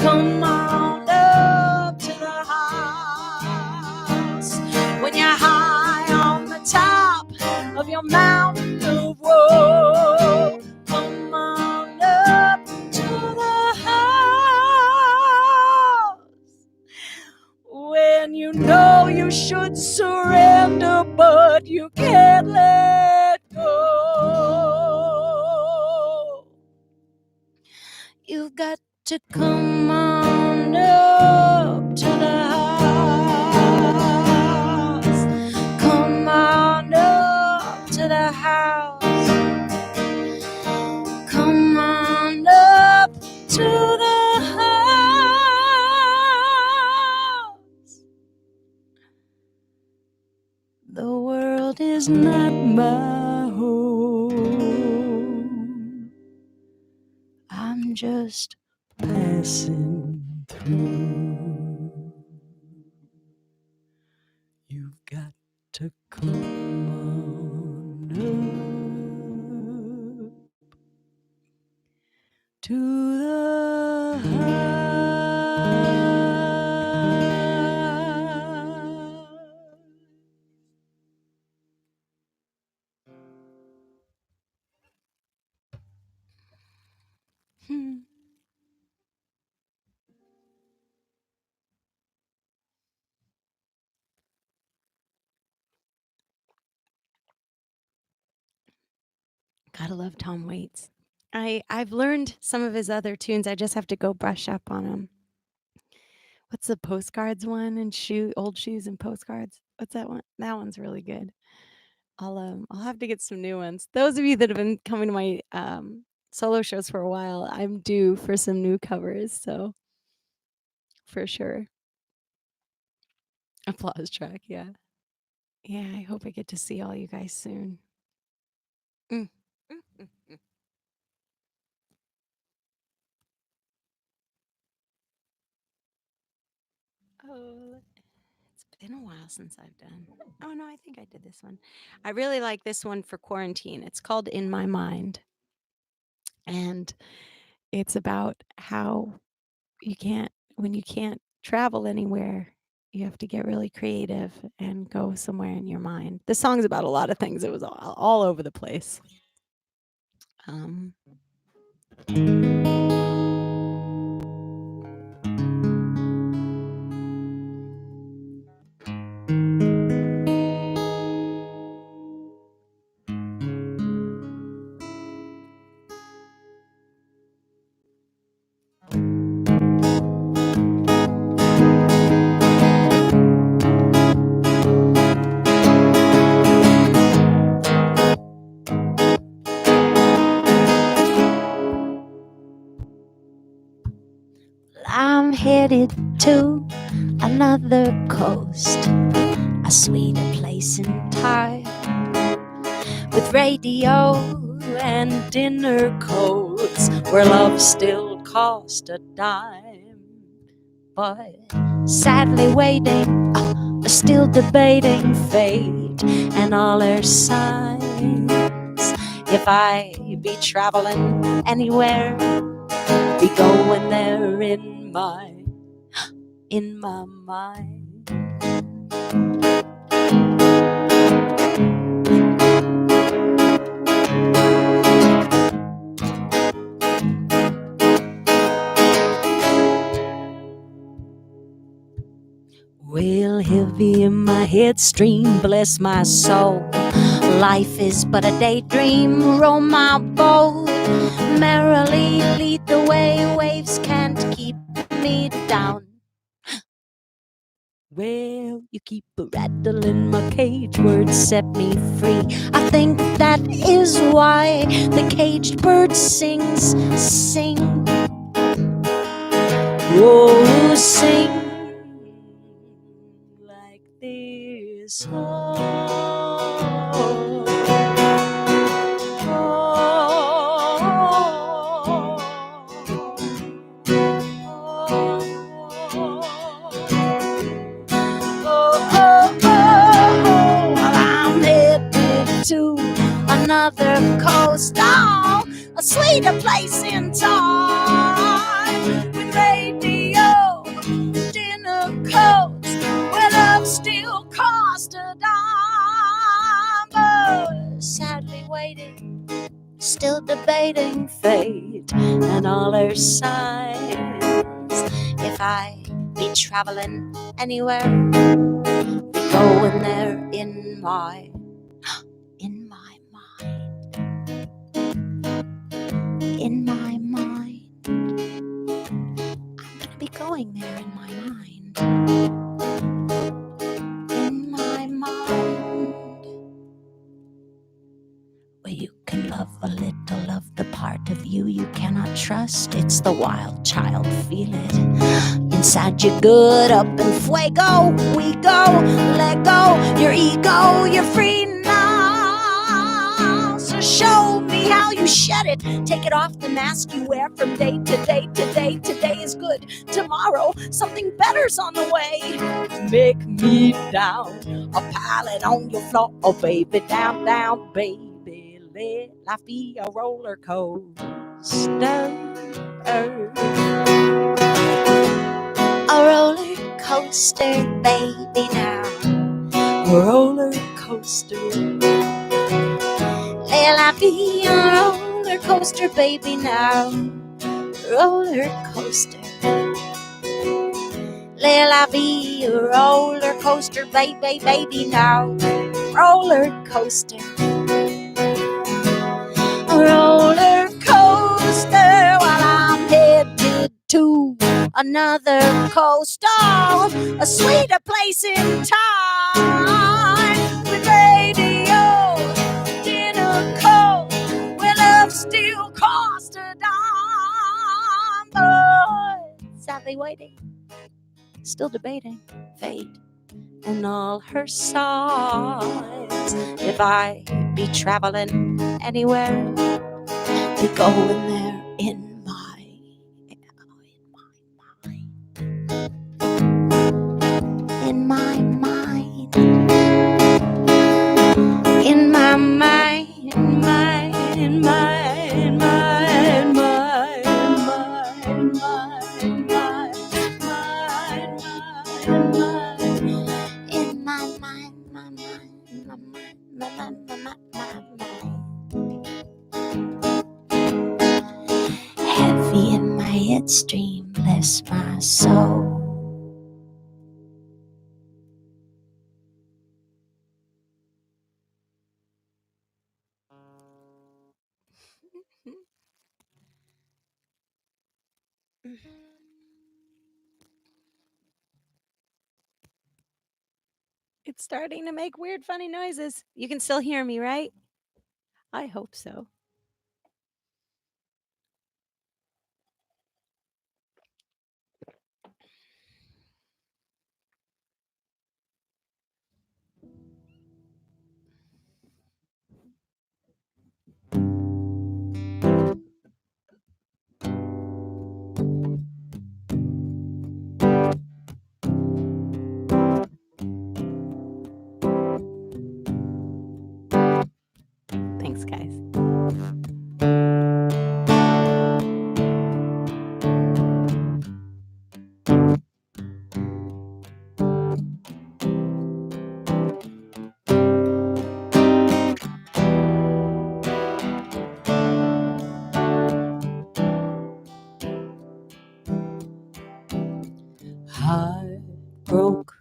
come on up to the house. When you're high on the top of your mountain of woe, come on up to the house. When you know you should surrender, but you can't let go, you've got to come on up to the house. Come on up to the house. Come on up to the house. The world is not my home, I'm just passing through. You've got to come on up to the house. Gotta love Tom Waits. I've learned some of his other tunes. I just have to go brush up on them. What's the postcards one and old shoes and postcards? What's that one? That one's really good. I'll have to get some new ones. Those of you that have been coming to my solo shows for a while, I'm due for some new covers, so for sure. Applause track, yeah. Yeah, I hope I get to see all you guys soon. Mm. Oh, it's been a while since I've done. Oh no, I think I did this one. I really like this one for quarantine. It's called In My Mind. And it's about how when you can't travel anywhere, you have to get really creative and go somewhere in your mind. The song's about a lot of things. It was all over the place. Um, I'm headed to another coast, a sweeter place in time, with radio and dinner codes where love still cost a dime. But sadly waiting, still debating fate and all her signs. If I be traveling anywhere, be going there in my mind. Well, heavy in my headstream, bless my soul. Life is but a daydream, row my boat. Merrily lead the way, waves can't keep me down. Well, you keep rattling my cage, words set me free. I think that is why the caged bird sings, sing. Oh, sing like this. I'm headed to another coast, oh, a sweeter place in time, with radio, dinner coats, where love still cost a dime. But sadly waiting, still debating fate and all her signs. If I be traveling anywhere, be going there in my mind. In my mind. I'm gonna be going there in my mind. In my mind. Where you can love a little of the part of you you cannot trust. It's the wild child, feel it inside you, good up and fuego. We go, let go your ego, you're free now. So show me how you shed it. Take it off the mask you wear from day to day to day. Today is good, tomorrow something better's on the way. Make me down, a pallet on your floor, oh baby, down, down, baby. Let life be a roller coaster. A roller coaster, baby, now. A roller coaster. Let life be a roller coaster, baby, now. Roller coaster. Let life be a roller coaster, baby, baby, now. Roller coaster. A roller coaster while I'm headed to another coast, oh, a sweeter place in time, with radio, patiently waiting, still debating fate and all her signs. If I be traveling anywhere, be going there in my mind. In my mind. In my mind. In my in my in my in my in my in my in my mind, my mind, my mind, my mind, heavy in my headstream, bless my soul. It's starting to make weird, funny noises. You can still hear me, right? I hope so. Thanks, guys. Heart broke,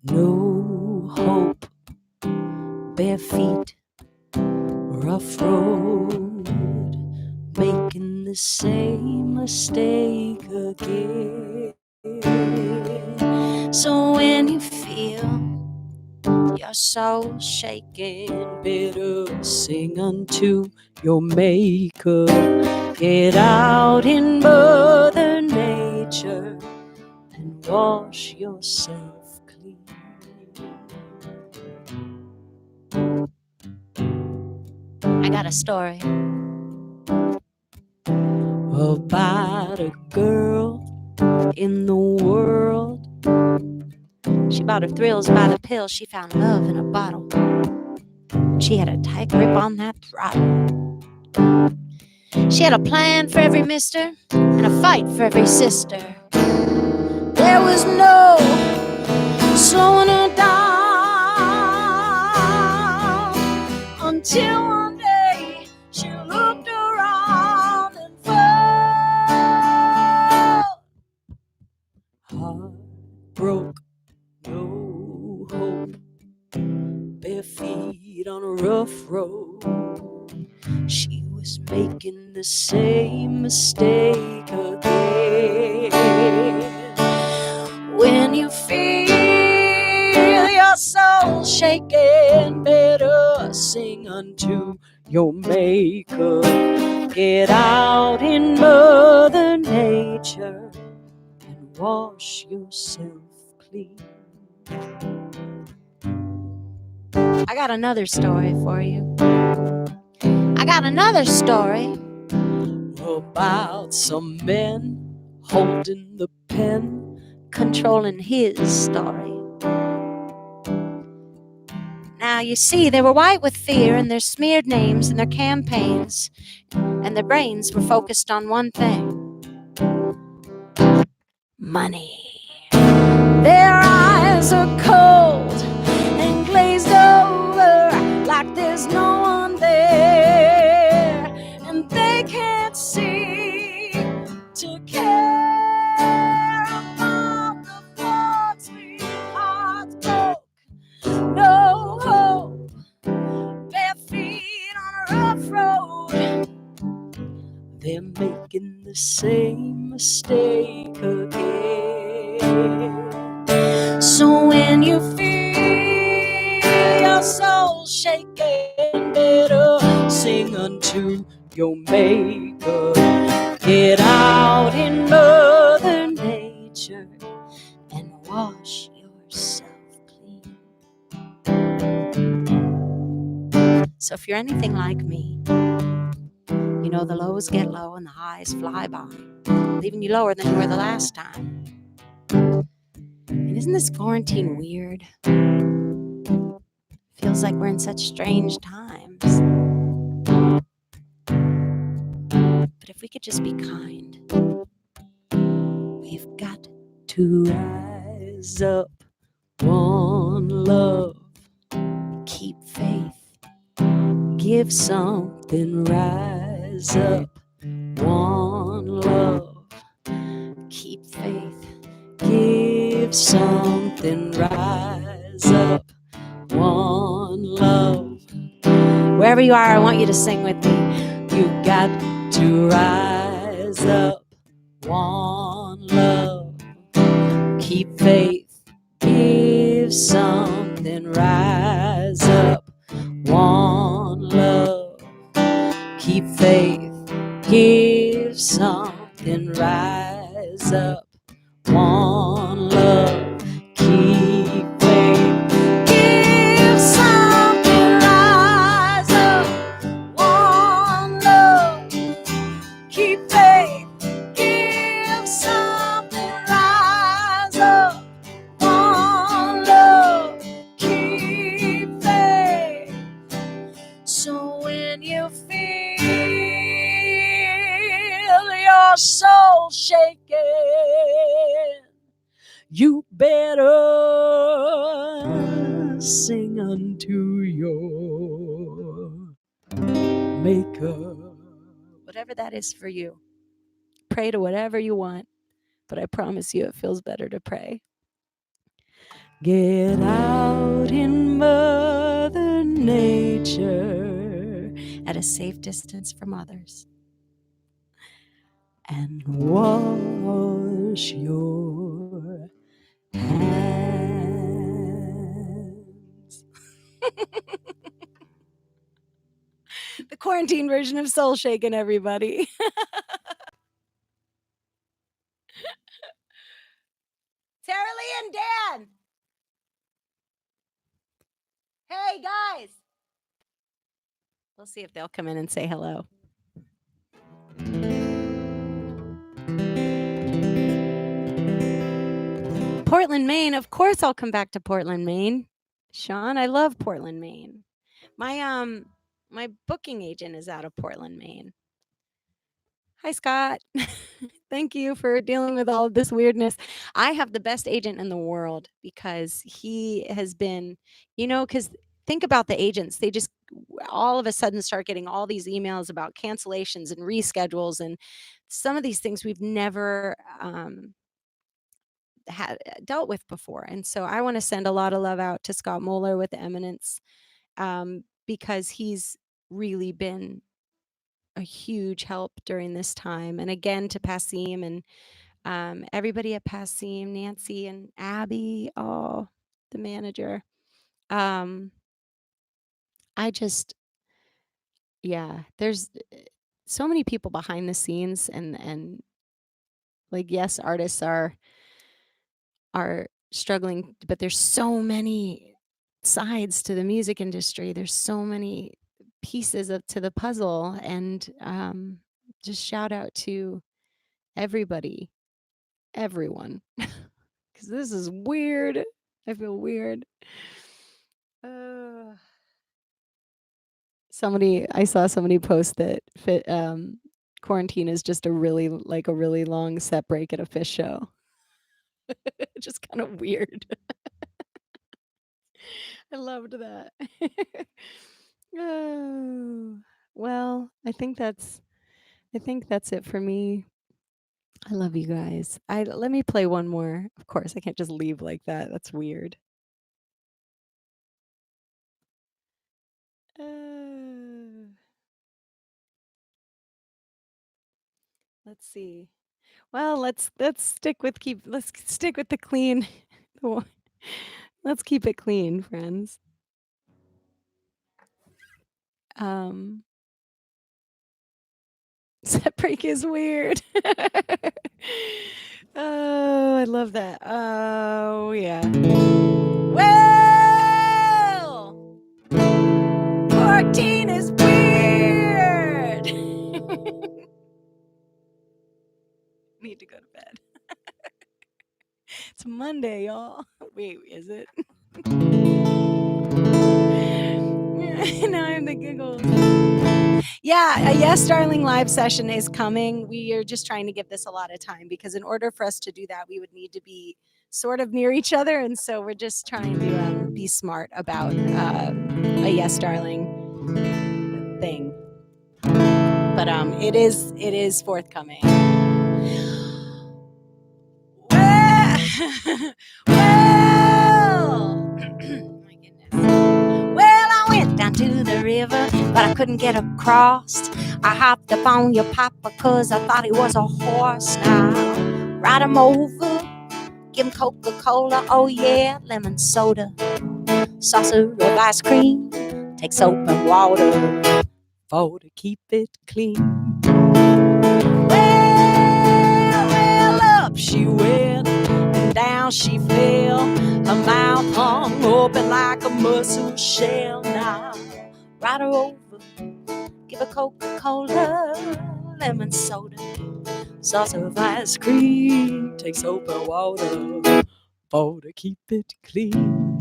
no hope, bare feet, rough road, making the same mistake again. So when you feel your soul shaking, better sing unto your maker. Get out in Mother Nature and wash yourself clean. I got a story about a girl in the world. She bought her thrills by the pill. She found love in a bottle. She had a tight grip on that throttle. She had a plan for every mister and a fight for every sister. There was no slowing her down until one day she looked around and fell. Heart broke, no hope, bare feet on a rough road. She was making the same mistake again. When you feel your soul shaking, better sing unto your maker. Get out in Mother Nature and wash yourself clean. I got another story for you. I got another story about some men holding the pen, controlling his story. Now, you see, they were white with fear in their smeared names and their campaigns, and their brains were focused on one thing: money. Their eyes are cold and glazed over like there's no one there, and they can't see to care about the poor sweethearts broke. No hope, bare feet on a rough road. They're making the same mistake again. So when you feel your soul shaking, better sing unto your maker. Get out in Mother Nature cleaner and wash yourself clean. So if you're anything like me, you know the lows get low and the highs fly by, leaving you lower than you were the last time. And isn't this quarantine weird? Feels like we're in such strange times. But if we could just be kind, we've got to rise up, one love, keep faith, give something, rise up, one love, keep faith, give something, rise up, one love. Wherever you are, I want you to sing with me. You got to rise up, one love, keep faith, give something, rise up, one love, keep faith, give something, rise up, one love, keep faith, give something, rise up, one love, keep faith, give something, rise up, one love, keep faith. So when you feel your soul shaking, you better sing unto your Maker. Whatever that is for you. Pray to whatever you want, but I promise you it feels better to pray. Get out in Mother Nature at a safe distance from others and wash your hands. The quarantine version of Soul Shakin', everybody. Tara Lee and Dan. Hey, guys. We'll see if they'll come in and say hello. Portland, Maine. Of course I'll come back to Portland, Maine. Sean, I love Portland, Maine. My booking agent is out of Portland, Maine. Hi, Scott. Thank you for dealing with all of this weirdness. I have the best agent in the world because he has been, because think about the agents. They just all of a sudden start getting all these emails about cancellations and reschedules and some of these things we've never had dealt with before. And so I want to send a lot of love out to Scott Moeller with the Eminence because he's really been a huge help during this time. And again, to Passim and everybody at Passim, Nancy and Abby, the manager. I just, there's so many people behind the scenes and like, yes, artists are struggling, but there's so many sides to the music industry. There's so many pieces to the puzzle, and just shout out to everybody, everyone, because this is weird. I feel weird. I saw somebody post that quarantine is just a really long set break at a Fish show. Just kind of weird. I loved that. Oh, well, I think that's it for me. I love you guys. Let me play one more. Of course, I can't just leave like that. That's weird. Let's see. Well, let's stick with the clean. Let's keep it clean, friends. Set break is weird. Oh, I love that. Oh, yeah. Well, 14 is weird. Need to go to bed. It's Monday, y'all. Wait, is it? Now I have the giggles. Yeah, a Yes Darling live session is coming. We are just trying to give this a lot of time because in order for us to do that, we would need to be sort of near each other. And so we're just trying to be smart about a Yes Darling thing. But it is forthcoming. Well, well, my goodness. Well, I went down to the river, but I couldn't get across. I hopped up on your papa 'cause I thought he was a horse. Now, ride him over, give him Coca-Cola, oh yeah, lemon soda, saucer of ice cream, take soap and water for to keep it clean. Well, up she went and down she fell. Her mouth hung open like a mussel shell. Now, ride her over, give her Coca-Cola, lemon soda, saucer of ice cream, take soap and water for to keep it clean.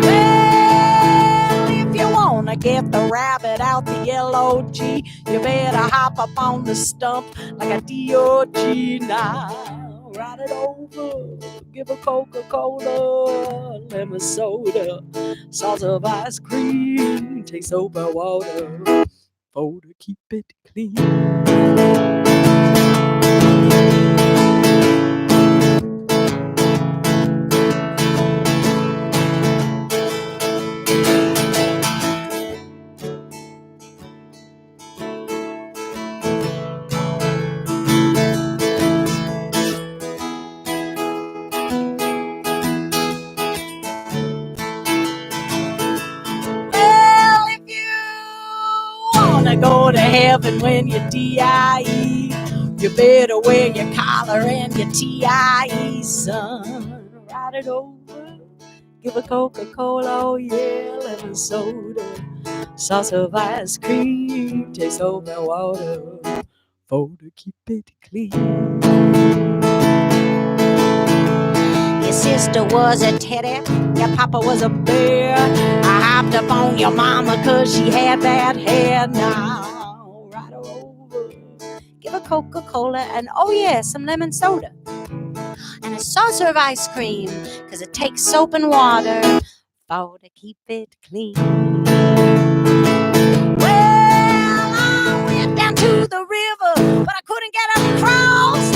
Well, if you wanna get the rabbit out the L-O-G, you better hop up on the stump like a D-O-G. Now, ride it over, give a Coca-Cola, lemon soda, sauce of ice cream, take soap and water for to keep it clean. Well, if you wanna go to heaven when you're DIE, you better wear your collar and your TIE, son. Ride it over, give a Coca-Cola, oh yeah, lemon soda, sauce of ice cream, take soap and water for to keep it clean. Your sister was a teddy, your papa was a bear. I hopped up on your mama 'cause she had bad hair. Now, ride her over, give her Coca-Cola and oh yeah, some lemon soda. And a saucer of ice cream 'cause it takes soap and water for to keep it clean. Well, I went down to the river, but I couldn't get across.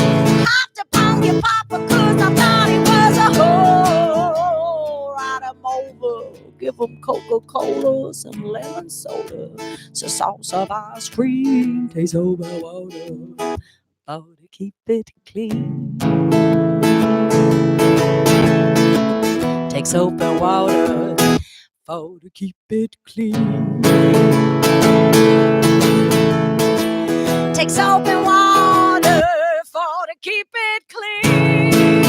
Hopped up on your papa 'cause I thought he was a hoe. Ride him over, give him Coca-Cola, some lemon soda, some sauce of ice cream, taste over water, for to keep it clean. Take soap and water for to keep it clean. Take soap and water for to keep it clean.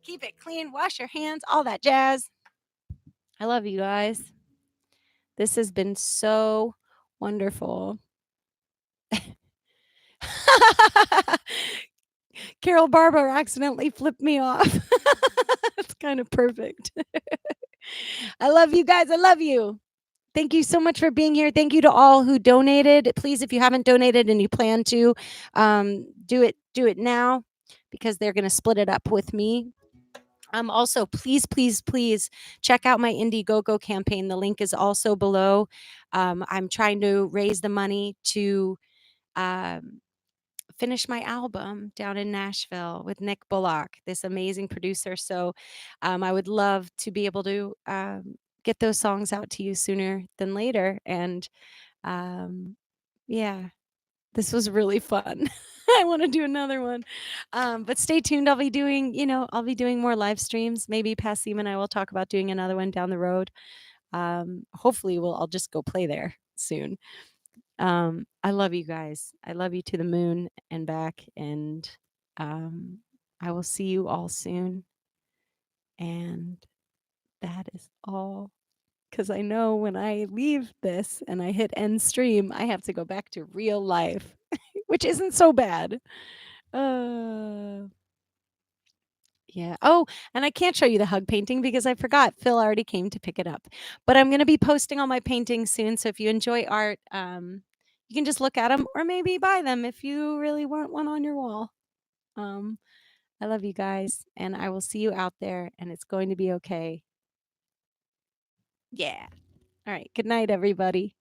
Keep it clean, wash your hands, all that jazz. I love you guys. This has been so wonderful. Carol Barber accidentally flipped me off. It's kind of perfect. I love you guys. I love you. Thank you so much for being here. Thank you to all who donated. Please, if you haven't donated and you plan to, do it now because they're going to split it up with me. Also, please check out my Indiegogo campaign. The link is also below. I'm trying to raise the money to um, finish my album down in Nashville with Nick Bullock, this amazing producer. So I would love to be able to get those songs out to you sooner than later. And yeah, this was really fun. I want to do another one. But stay tuned. I'll be doing more live streams. Maybe Passim and I will talk about doing another one down the road. Hopefully, I'll just go play there soon. I love you guys. I love you to the moon and back, and um, I will see you all soon. And that is all. Because I know when I leave this and I hit end stream, I have to go back to real life, which isn't so bad. Uh, yeah. Oh, and I can't show you the hug painting because I forgot. Phil already came to pick it up. But I'm going to be posting all my paintings soon. So if you enjoy art, you can just look at them or maybe buy them if you really want one on your wall. Um, I love you guys, and I will see you out there, and it's going to be okay. Yeah. All right. Good night, everybody.